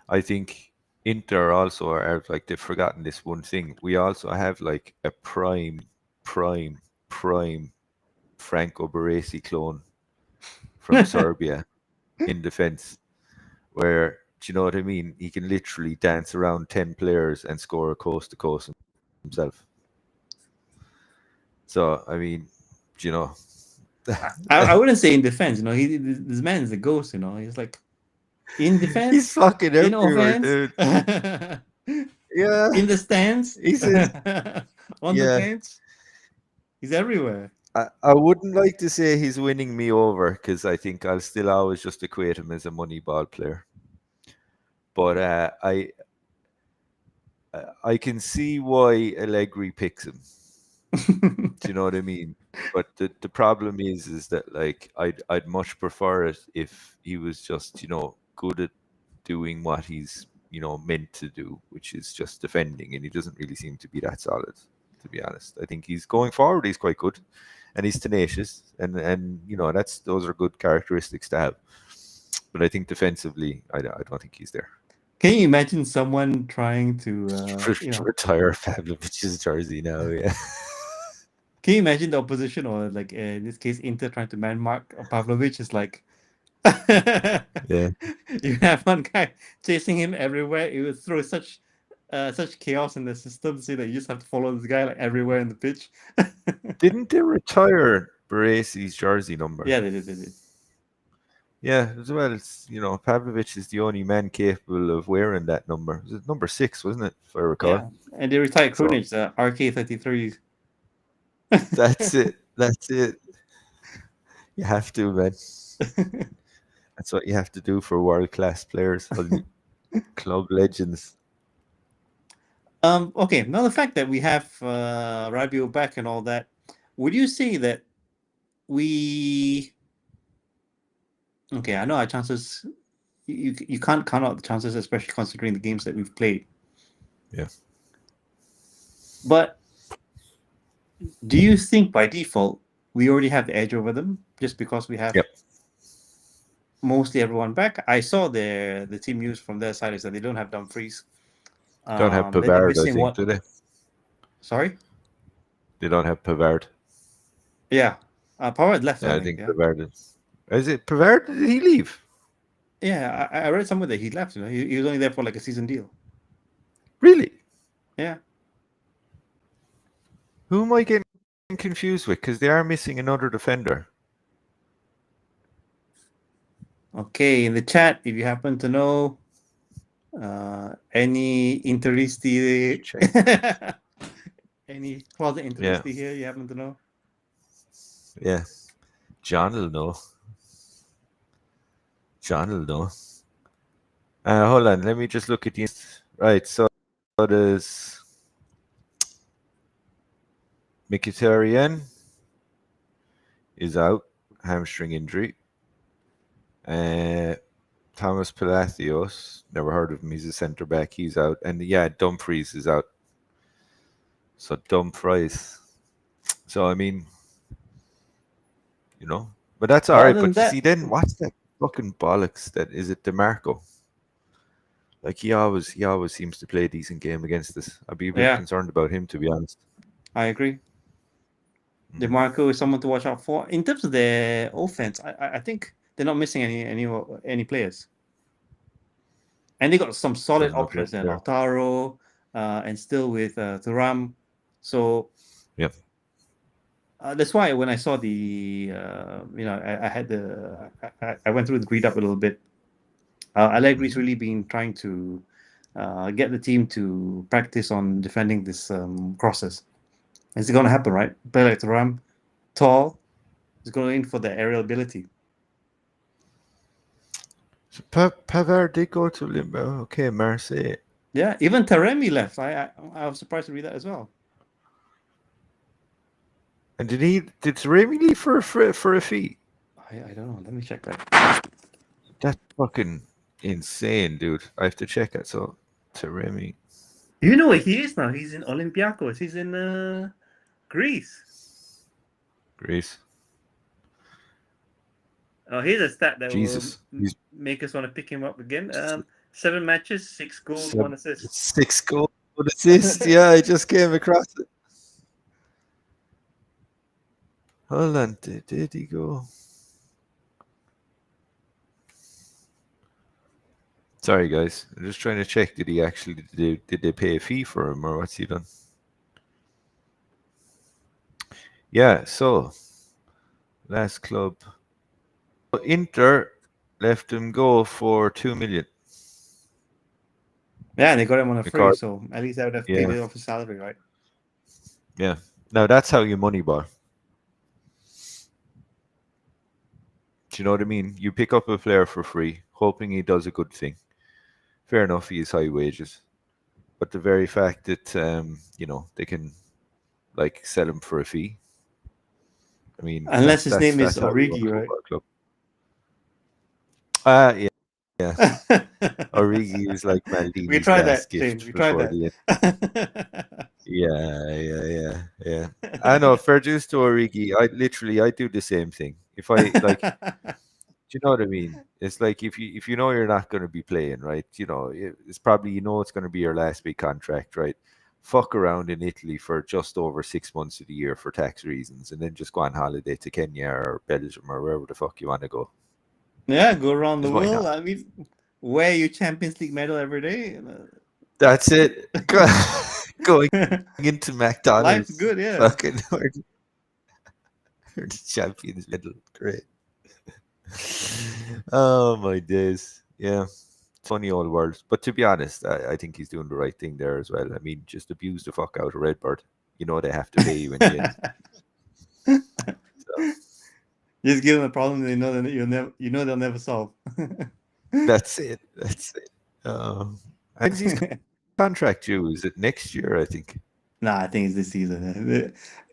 I think Inter also are, like, they've forgotten this one thing. We also have, like, a prime Franco Baresi clone from Serbia in defense, where, do you know what I mean? He can literally dance around 10 players and score a coast to coast himself. So, I mean, I wouldn't say in defense. This man is a ghost. He's like, in defense, he's fucking in everywhere, offense, dude. Yeah, in the stands, he's on the bench. He's everywhere. I wouldn't like to say he's winning me over, because I think I'll still always just equate him as a Moneyball player. But I can see why Allegri picks him. Do you know what I mean? But the problem is that, like, I'd much prefer it if he was just, good at doing what he's, meant to do, which is just defending, and he doesn't really seem to be that solid, to be honest. I think he's going forward, he's quite good, and he's tenacious, and those are good characteristics to have. But I think defensively, I don't think he's there. Can you imagine someone trying to retire Pavlovic's jersey now? Yeah. Can you imagine the opposition, or, like, in this case, Inter trying to man mark Pavlovic? Is like, yeah, you have one guy chasing him everywhere. It would throw such chaos in the system, so that you just have to follow this guy, like, everywhere in the pitch. Didn't they retire Baresi's jersey number? Yeah, they did. Yeah, as well. It's, Pavlovic is the only man capable of wearing that number. It was number 6, wasn't it, if I recall? Yeah, and they retired Krunic, RK33. That's it. You have to, man. That's what you have to do for world-class players, club legends. Okay, now the fact that we have Rabiot back and all that, would you say that we... Okay, I know our chances, you can't count out the chances, especially considering the games that we've played. Yeah. But do you think by default we already have the edge over them, just because we have mostly everyone back? I saw the team news from their side is that they don't have Dumfries. Don't have Pavard, I think, do they? Sorry? They don't have Pavard. Yeah. Pavard left, I think Pavard is it Pavard? Did he leave? Yeah, I read somewhere that he left. He was only there for, like, a season deal. Really? Yeah. Who am I getting confused with? Because they are missing another defender. Okay, in the chat, if you happen to know any Interisti Any closet intimacy here you happen to know? Yeah. John will know. Hold on, let me just look at the right. So there's Mkhitaryan is out, hamstring injury. Thomas Palacios, never heard of him. He's a centre back. He's out, and yeah, Dumfries is out. So Dumfries. So I mean, but that's all right. Other than But you that, see, then what's that fucking bollocks? That is it, DeMarco? Like he always seems to play a decent game against us. I'd be a bit concerned about him, to be honest. I agree. DeMarco is someone to watch out for. In terms of their offense, I think they're not missing any players, and they got some solid options there. Lautaro, and still with Thuram. So yep. That's why when I saw the I went through the read up a little bit. Allegri's really been trying to get the team to practice on defending this crosses. Is it going to happen, right? Player like Thuram, tall, is going in for the aerial ability. So Pavard did go to Limbo. Okay, Marseille. Yeah, even Taremi left. I was surprised to read that as well. And did Taremi leave for a fee? I don't know. Let me check that. That's fucking insane, dude. I have to check it. So Taremi. You know where he is now? He's in Olympiacos. He's in Greece. Oh, here's a stat that will make us want to pick him up again. 7 matches, 6 goals, 1 assist. 6 goals, 1 assist. Yeah, I just came across it. Hold on, did he go? Sorry, guys. I'm just trying to check. Did they pay a fee for him, or what's he done? Yeah. So last club, Inter let him go for 2 million. Yeah, and they got him on a free, so at least I would have paid it off his salary, right? Yeah. Now that's how you moneyball. Do you know what I mean? You pick up a player for free, hoping he does a good thing. Fair enough, he has high wages, but the very fact that they can like sell him for a fee. I mean, unless his name is Origi, right? Yeah. Origi is like Maldini's we tried last that, gift James. We tried that. Yeah. I know. Fair dues to Origi. I do the same thing. If I like, do you know what I mean? It's like if you know you're not going to be playing, right? It's probably it's going to be your last big contract, right? Fuck around in Italy for just over 6 months of the year for tax reasons, and then just go on holiday to Kenya or Belgium or wherever the fuck you want to go. Yeah, go around the world. I mean, wear your Champions League medal every day. That's it. Going into McDonald's. Life's good, yeah. Fucking the Champions medal. Great. Oh my days. Yeah. Funny old world. But to be honest, I think he's doing the right thing there as well. I mean, just abuse the fuck out of Redbird. They have to pay you in the end. So. Just give them a problem they know that they'll never solve. That's it. And his contract due, is it next year? I think. Nah, I think it's this season.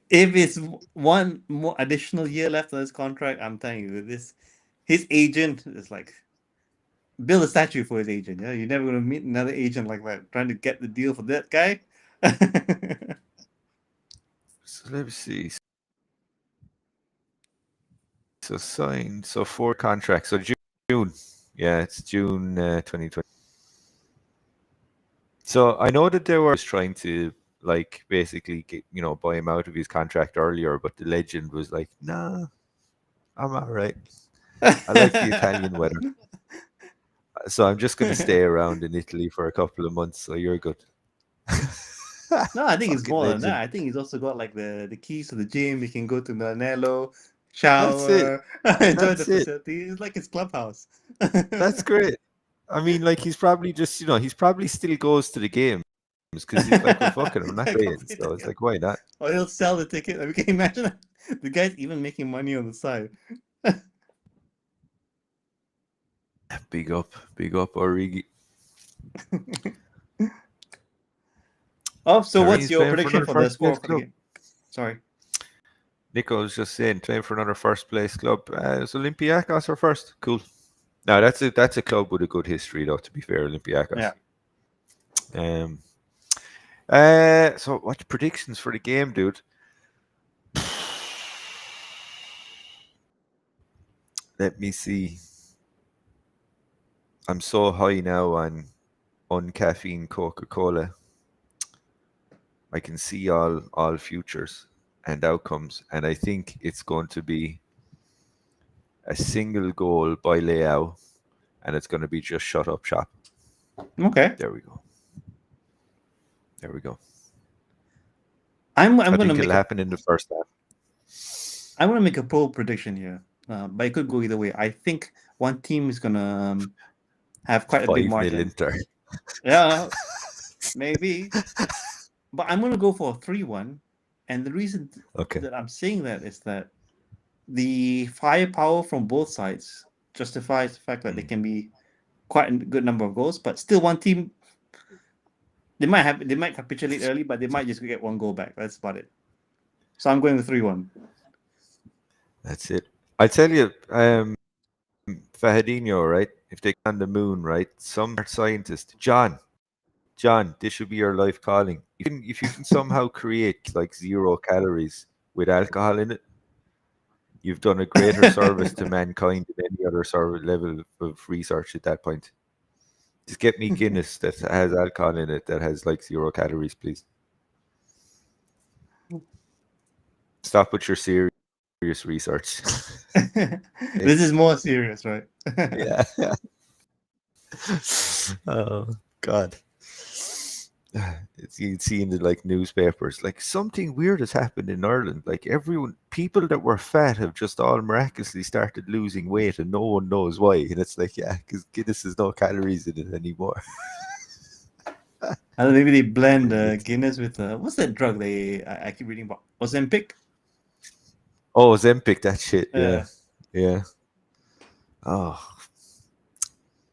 If it's one more additional year left on his contract, I'm telling you, his agent is like build a statue for his agent. Yeah, you're never gonna meet another agent like that trying to get the deal for that guy. So let me see. So signed. So 4 contracts. So June. Yeah, it's June 2020. So I know that they were trying to basically get, buy him out of his contract earlier, but the legend was like, "Nah, I'm all right. I like the Italian weather, so I'm just going to stay around in Italy for a couple of months. So you're good." No, I think it's more than that. I think he's also got like the keys to the gym. He can go to Milanello, shower, enjoy the facility. It's like his clubhouse. That's great. I mean, he's probably just, he probably still goes to the games, because he's like, well, fuck it, I'm not Yeah, paying. compete So it's together. like, why not? Or he'll sell the ticket. I mean, can you imagine that? The guy's even making money on the side. Big up, Origi. Oh, so what's He's your playing for prediction another for the first score place for the club. game? Sorry. Nico was just saying, playing for another first place club. Is Olympiacos or first? Cool. Now that's a club with a good history, though. To be fair, Olympiacos. Yeah. So what predictions for the game, dude? Let me see. I'm so high now on uncaffeine Coca-Cola. I can see all futures and outcomes, and I think it's going to be a single goal by Leao, and it's going to be just shut up shop. Okay. There we go. I'm I going to think make it'll happen in the first half. I want to make a bold prediction here, but it could go either way. I think one team is going to have quite a big 5-0 margin. Inter. Yeah, maybe. But I'm going to go for a 3-1. And the reason Okay. that I'm saying that is that the firepower from both sides justifies the fact that they can be quite a good number of goals, but still one team, they might capitulate early, but they might just get one goal back. That's about it. So I'm going with 3-1. That's it. I tell you, Fahadinho, right? If they get on the moon, right? Some scientist, John, this should be your life calling. If you can somehow create like 0 calories with alcohol in it, you've done a greater service to mankind than any other level of research at that point. Just get me Guinness that has alcohol in it that has like 0 calories, please. Stop with your serious research. This is more serious, right? Yeah. Oh God. You'd see in the like newspapers, like something weird has happened in Ireland. Like people that were fat have just all miraculously started losing weight, and no one knows why. And it's like, yeah, because Guinness has no calories in it anymore. And maybe they blend Guinness with what's that drug I keep reading about? Ozempic? Oh, Ozempic, that shit. Yeah. Oh.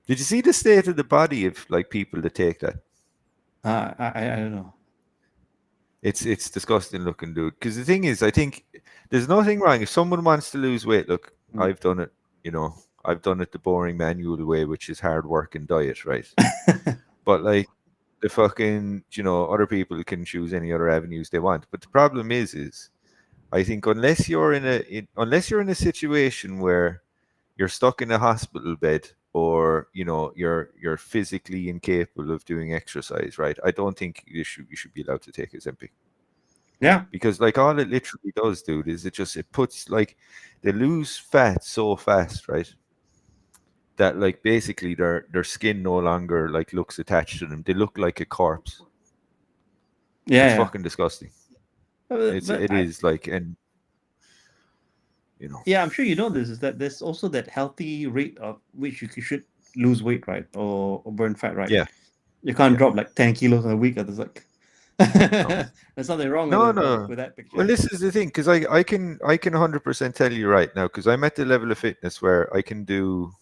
Did you see the state of the body of like people that take that? I don't know. It's disgusting looking, dude. Because the thing is, I think there's nothing wrong if someone wants to lose weight. Look, I've done it. I've done it the boring manual way, which is hard work and diet, right? But like the fucking, other people can choose any other avenues they want. But the problem is I think unless you're in a situation where you're stuck in a hospital bed, or you're physically incapable of doing exercise, right? I don't think you should be allowed to take Ozempic. Yeah. Because like all it literally does, dude, is it puts like they lose fat so fast, right? That like basically their skin no longer like looks attached to them. They look like a corpse. Yeah. It's fucking disgusting. It is like, and Yeah, I'm sure you know this, is that there's also that healthy rate of which you should lose weight, right? Or burn fat, right? Yeah. You can't drop like 10 kilos in a week. There's like there's something wrong with that picture. Well, this is the thing, because I can 100% tell you right now, because I'm at the level of fitness where I can do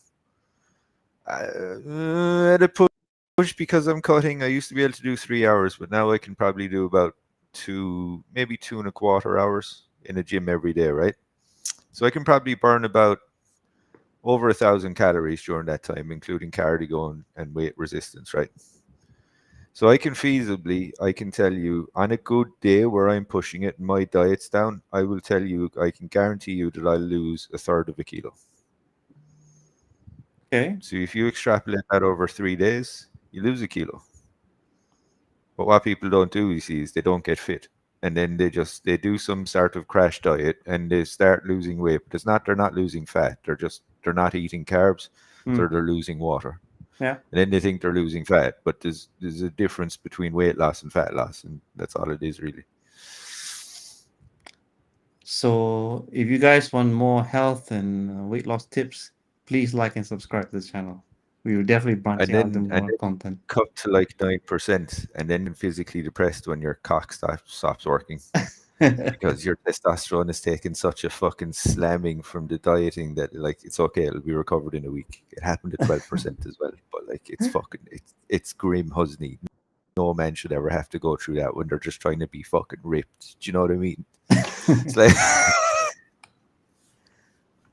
at a push, because I'm cutting. I used to be able to do 3 hours, but now I can probably do about 2, maybe 2.25 hours in a gym every day, right? So I can probably burn about over 1,000 calories during that time, including cardio and weight resistance, right? So I can tell you on a good day where I'm pushing it and my diet's down, I can guarantee you that I'll lose 1/3 of a kilo. Okay. So if you extrapolate that over 3 days, you lose a kilo. But what people don't do, you see, is they don't get fit. And then they do some sort of crash diet and they start losing weight. But they're not losing fat. They're not eating carbs. So they're losing water. Yeah. And then they think they're losing fat. But there's a difference between weight loss and fat loss. And that's all it is, really. So if you guys want more health and weight loss tips, please like and subscribe to this channel. We will definitely branching out to and more then content. cut to like 9%, and then physically depressed when your cock stops working because your testosterone is taking such a fucking slamming from the dieting that like it's okay, it'll be recovered in a week. It happened at 12% as well, but like it's grim, Husney. No man should ever have to go through that when they're just trying to be fucking ripped. Do you know what I mean? It's like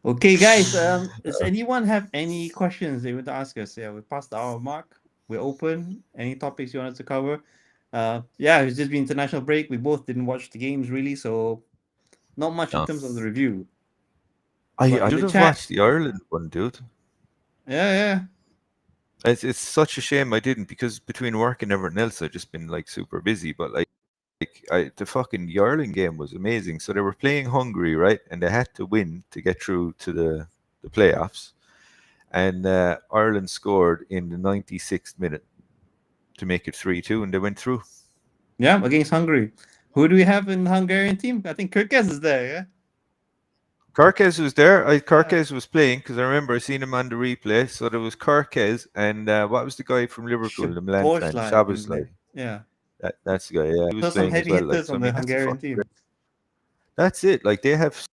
Okay, guys. Does anyone have any questions they want to ask us? Yeah, we passed the hour mark. We're open. Any topics you wanted to cover? Yeah, it's just been international break. We both didn't watch the games really, so not much in no. terms of the review. I But in should the have chat, watched the Ireland one, dude. yeah. It's such a shame I didn't, because between work and everything else, I've just been like super busy. But the Ireland game was amazing. So they were playing Hungary, right? And they had to win to get through to the playoffs. And Ireland scored in the 96th minute to make it 3-2, and they went through. Yeah, against Hungary. Who do we have in the Hungarian team? I think Kirkes is there, yeah? Kirkes was there. Kirkes was playing, because I remember I seen him on the replay. So there was Kirkes and what was the guy from Liverpool, the Milan fan, Szoboszlai, I think. Szoboszlai. Yeah. That's the guy. Yeah, he was So some playing as heavy well. hitters So I on the mean, that's a Hungarian fucking team. That's it. Like they have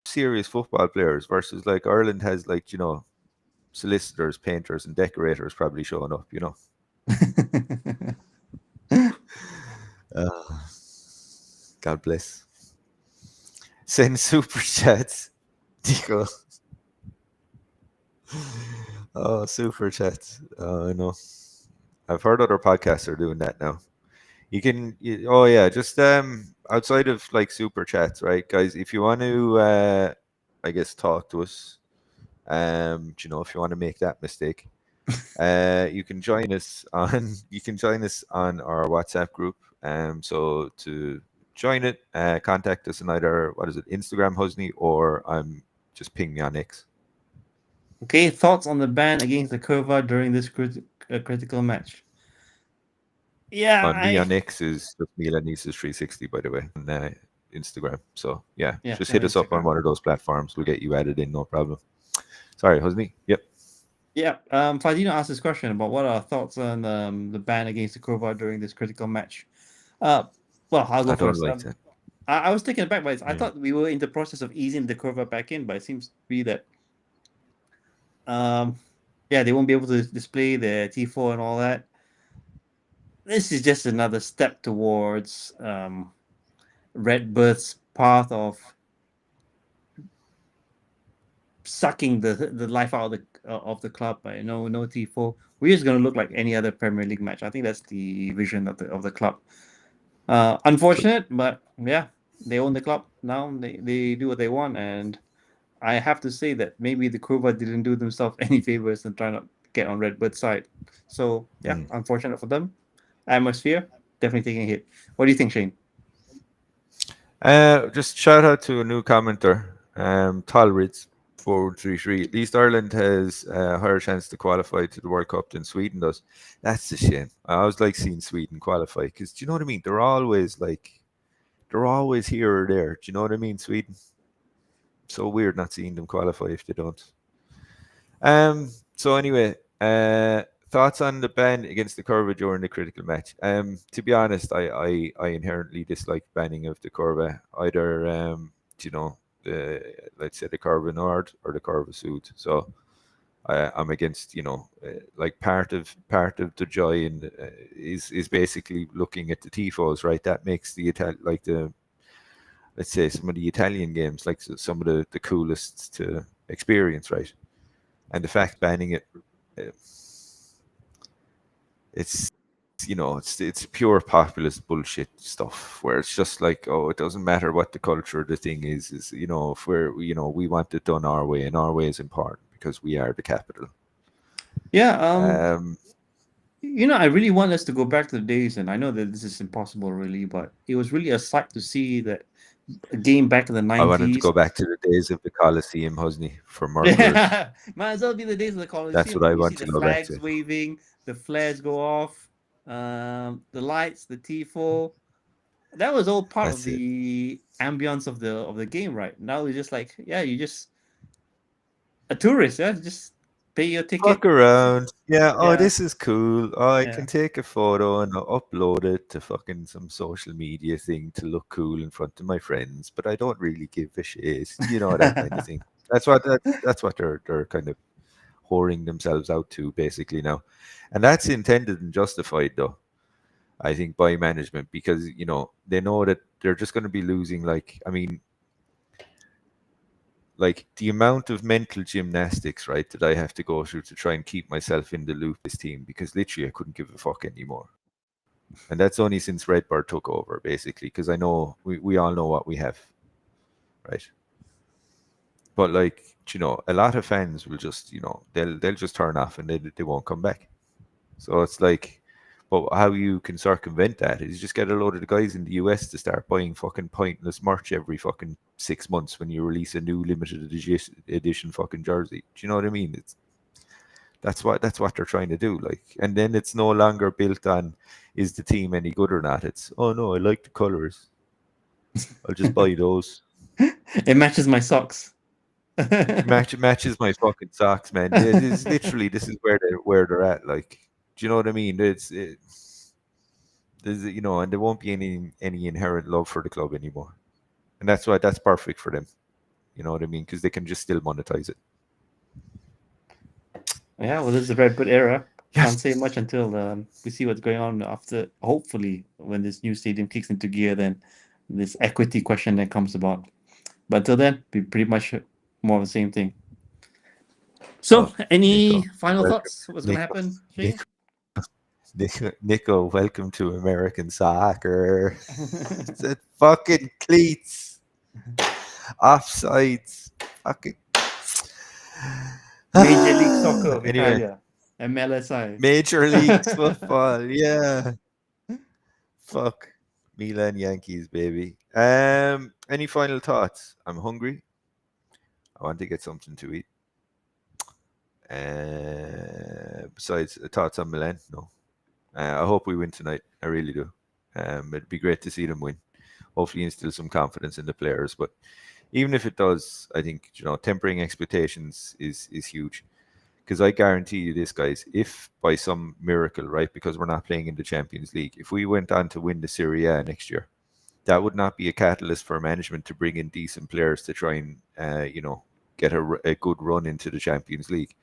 serious football players versus like Ireland has like, solicitors, painters, and decorators probably showing up. Uh, God bless. Send super chats. Dico. Oh, super chats. I know. I've heard other podcasts are doing that now. Oh yeah, just outside of like super chats, right, guys? If you want to, I guess, talk to us, if you want to make that mistake, you can join us on our WhatsApp group. So to join it, contact us on either Instagram, Husni, or just ping me on X. Okay, thoughts on the ban against the Curva during this critical match? Yeah, Me on X is just Milan 360, by the way, on Instagram. So yeah, just hit us up on one of those platforms. We'll get you added in, no problem. Sorry, Husni. Yep. Yeah. Fadino asked this question about what are our thoughts on the ban against the Curva during this critical match. Well, I'll go first. Like that. I was taken aback by it. I thought we were in the process of easing the Curva back in, but it seems to be that they won't be able to display the T4 and all that. This is just another step towards Redbird's path of sucking the life out of the club. No T4. We're just gonna look like any other Premier League match. I think that's the vision of the club. Unfortunate, but yeah, they own the club now. They do what they want, and I have to say that maybe the Curva didn't do themselves any favors in trying to get on Redbird's side. So yeah, unfortunate for them. Atmosphere definitely taking a hit. What do you think, Shane? Just shout out to a new commenter, Talrids 433. At least Ireland has a higher chance to qualify to the World Cup than Sweden does. That's a shame. I always like seeing Sweden qualify, because do you know what I mean? They're always here or there. Do you know what I mean? Sweden. So weird not seeing them qualify if they don't. So anyway, thoughts on the ban against the Curva during the critical match? To be honest, I inherently dislike banning of the Curva, either let's say the Curva Nord or the Curva Sud. So I'm against, like part of the joy is basically looking at the tifos, right? That makes let's say some of the Italian games, like some of the coolest to experience, right? And the fact banning it, it's pure populist bullshit stuff, where it's just like, oh, it doesn't matter what the culture of the thing is if we want it done our way, and our way is important because we are the capital. Yeah. I really want us to go back to the days, and I know that this is impossible, really, but it was really a sight to see that a game back in the 90s. I wanted to go back to the days of the Coliseum, Husni, for murderers. Might as well be the days of the Coliseum. That's what I want to go back to. The flags waving, the flares go off, the lights, the T4. That was all part of the ambience of the game, right? Now it's just like, you're just a tourist, just pay your ticket. Fuck around. Yeah, oh, Yeah. this is cool. Oh, I Yeah. can take a photo and I'll upload it to fucking some social media thing to look cool in front of my friends, but I don't really give a shit. You know, that kind of thing. That's what they're kind of whoring themselves out to basically now. And that's intended and justified though, I think, by management, because you know, they know that they're just gonna be losing, like, I mean, like the amount of mental gymnastics, right, that I have to go through to try and keep myself in the loop this team, because literally I couldn't give a fuck anymore. And that's only since Redbird took over, basically, because I know we all know what we have, right? But like, you know, a lot of fans will just, you know, they'll just turn off and they won't come back. So it's like, but how you can circumvent that is you just get a load of the guys in the US to start buying fucking pointless merch every fucking 6 months when you release a new limited edition fucking jersey. Do you know what I mean? That's what they're trying to do. Like, and then it's no longer built on is the team any good or not. It's, oh no, I like the colors, I'll just buy those. It matches my socks. Matches my fucking socks, man. This is literally, this is where they're at. Like, do you know what I mean? There's, you know, and there won't be any inherent love for the club anymore, and that's perfect for them. You know what I mean? Because they can just still monetize it. Yeah, well, this is a very good era. Yes. Can't say much until we see what's going on after. Hopefully, when this new stadium kicks into gear, then this equity question that comes about. But until then, be pretty much more of the same thing. So, Oh, any Nico, final welcome. thoughts? What's going to happen, Shane? Nico, welcome to American soccer. It's a fucking cleats, offsides, fucking Major League Soccer of Anyway, Italia, MLSI. Major League Football, yeah. Fuck Milan Yankees, baby. Any final thoughts? I'm hungry. I want to get something to eat. Besides, thoughts on Milan? No. I hope we win tonight. I really do. It'd be great to see them win. Hopefully, instill some confidence in the players. But even if it does, I think, you know, tempering expectations is huge. Because I guarantee you this, guys, if by some miracle, right, because we're not playing in the Champions League, if we went on to win the Serie A next year, that would not be a catalyst for management to bring in decent players to try and, you know, get a good run into the Champions League.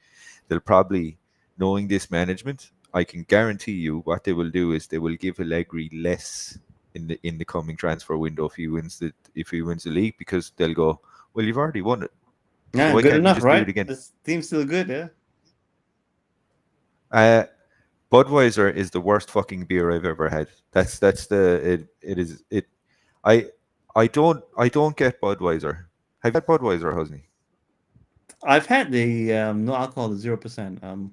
They'll probably, knowing this management, I can guarantee you what they will do is they will give Allegri less in the coming transfer window if he wins the league, because they'll go, well, you've already won it. Yeah, So why good can't you enough, just do right? it again? This team's still good, yeah. Budweiser is the worst fucking beer I've ever had. I don't get Budweiser. Have you had Budweiser, Husni? I've had the no alcohol, the 0%.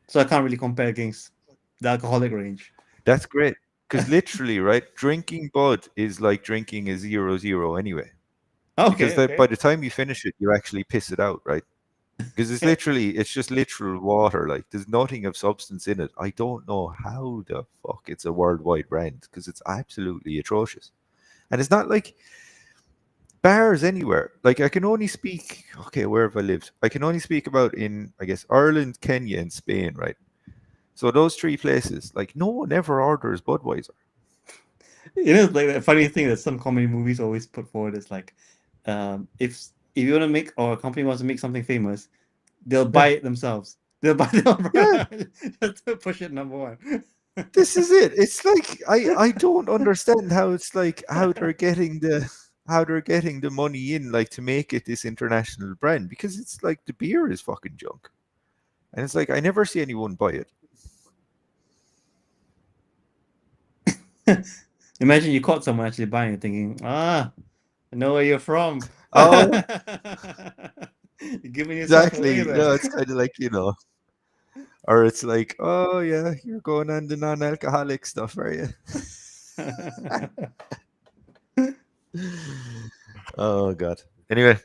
So I can't really compare against the alcoholic range. That's great, because literally, right, drinking Bud is like drinking a 0-0 anyway. Okay, Because by the time you finish it, you actually piss it out, right? Because it's just literal water. Like, there's nothing of substance in it. I don't know how the fuck it's a worldwide brand, because it's absolutely atrocious. And it's not like bars anywhere. Like, I can only speak, okay, where have I lived? I can only speak about in, I guess, Ireland, Kenya, and Spain, right? So those three places, like, no one ever orders Budweiser. You know, like the funny thing that some comedy movies always put forward is like, if you want to make, or a company wants to make something famous, they'll buy it themselves. They'll buy their own product just to push it number one. This is it. It's like I don't understand how it's like how they're getting the money in, like, to make it this international brand, because it's like the beer is fucking junk. And it's like I never see anyone buy it. Imagine you caught someone actually buying it, thinking, I know where you're from. Oh, You're giving yourself exactly. away there. No, it's kind of like, you know, or it's like, oh yeah, you're going on the non-alcoholic stuff, are you? Oh god. Anyway,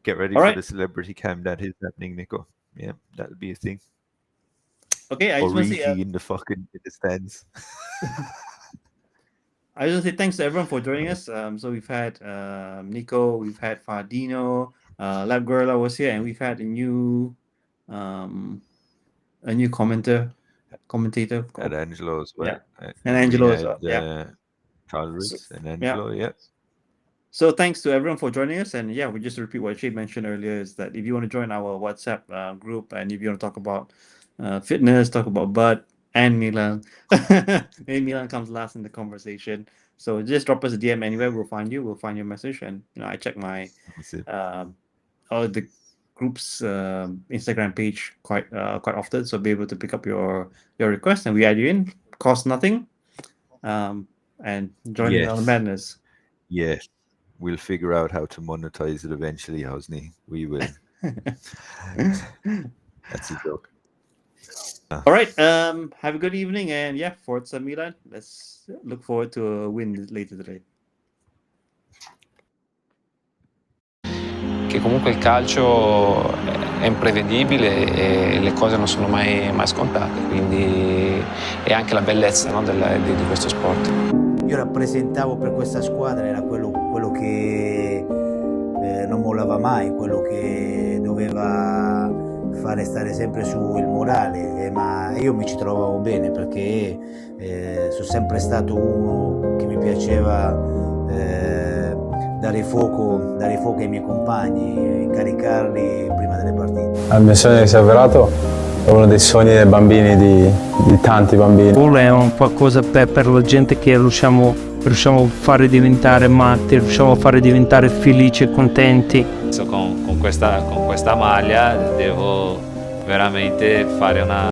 get ready All for right. the celebrity cam that is happening, Nico. Yeah, that'll be a thing. Okay, I just want to say, Origi in the stands. I just want to say thanks to everyone for joining us. So we've had Nico, we've had Fardino, Lab Gorilla was here, and we've had a new a new commentator At called, Angelo as well. yeah, and Angelo as well. We Yeah. had Talrix So, and yeah. Angelo, yeah. So thanks to everyone for joining us. And yeah, we just repeat what Shane mentioned earlier is that if you want to join our WhatsApp group and if you want to talk about fitness, talk about Bud and Milan, maybe Milan comes last in the conversation. So just drop us a DM anywhere. We'll find you. We'll find your message. And I check my That's it. all the group's Instagram page quite often. So be able to pick up your request and we add you in. Cost nothing. And join in on the Yes. madness. Yes. We'll figure out how to monetize it eventually, Husni. We will. That's a joke. All right. Have a good evening, and yeah, Forza Milan. Let's look forward to a win later today. Che comunque il calcio è imprevedibile e le cose non sono mai scontate, quindi è anche la bellezza, no, di questo sport. Io rappresentavo per questa squadra, era quello che non mollava mai, quello che doveva fare stare sempre su il morale, ma io mi ci trovavo bene perché sono sempre stato uno che mi piaceva dare fuoco ai miei compagni, caricarli prima delle partite. Il mio sogno si è avverato, è uno dei sogni dei bambini, di tanti bambini. Goal è un qualcosa per la gente che riusciamo a fare diventare matti, riusciamo a fare diventare felici e contenti. Con questa maglia devo veramente fare una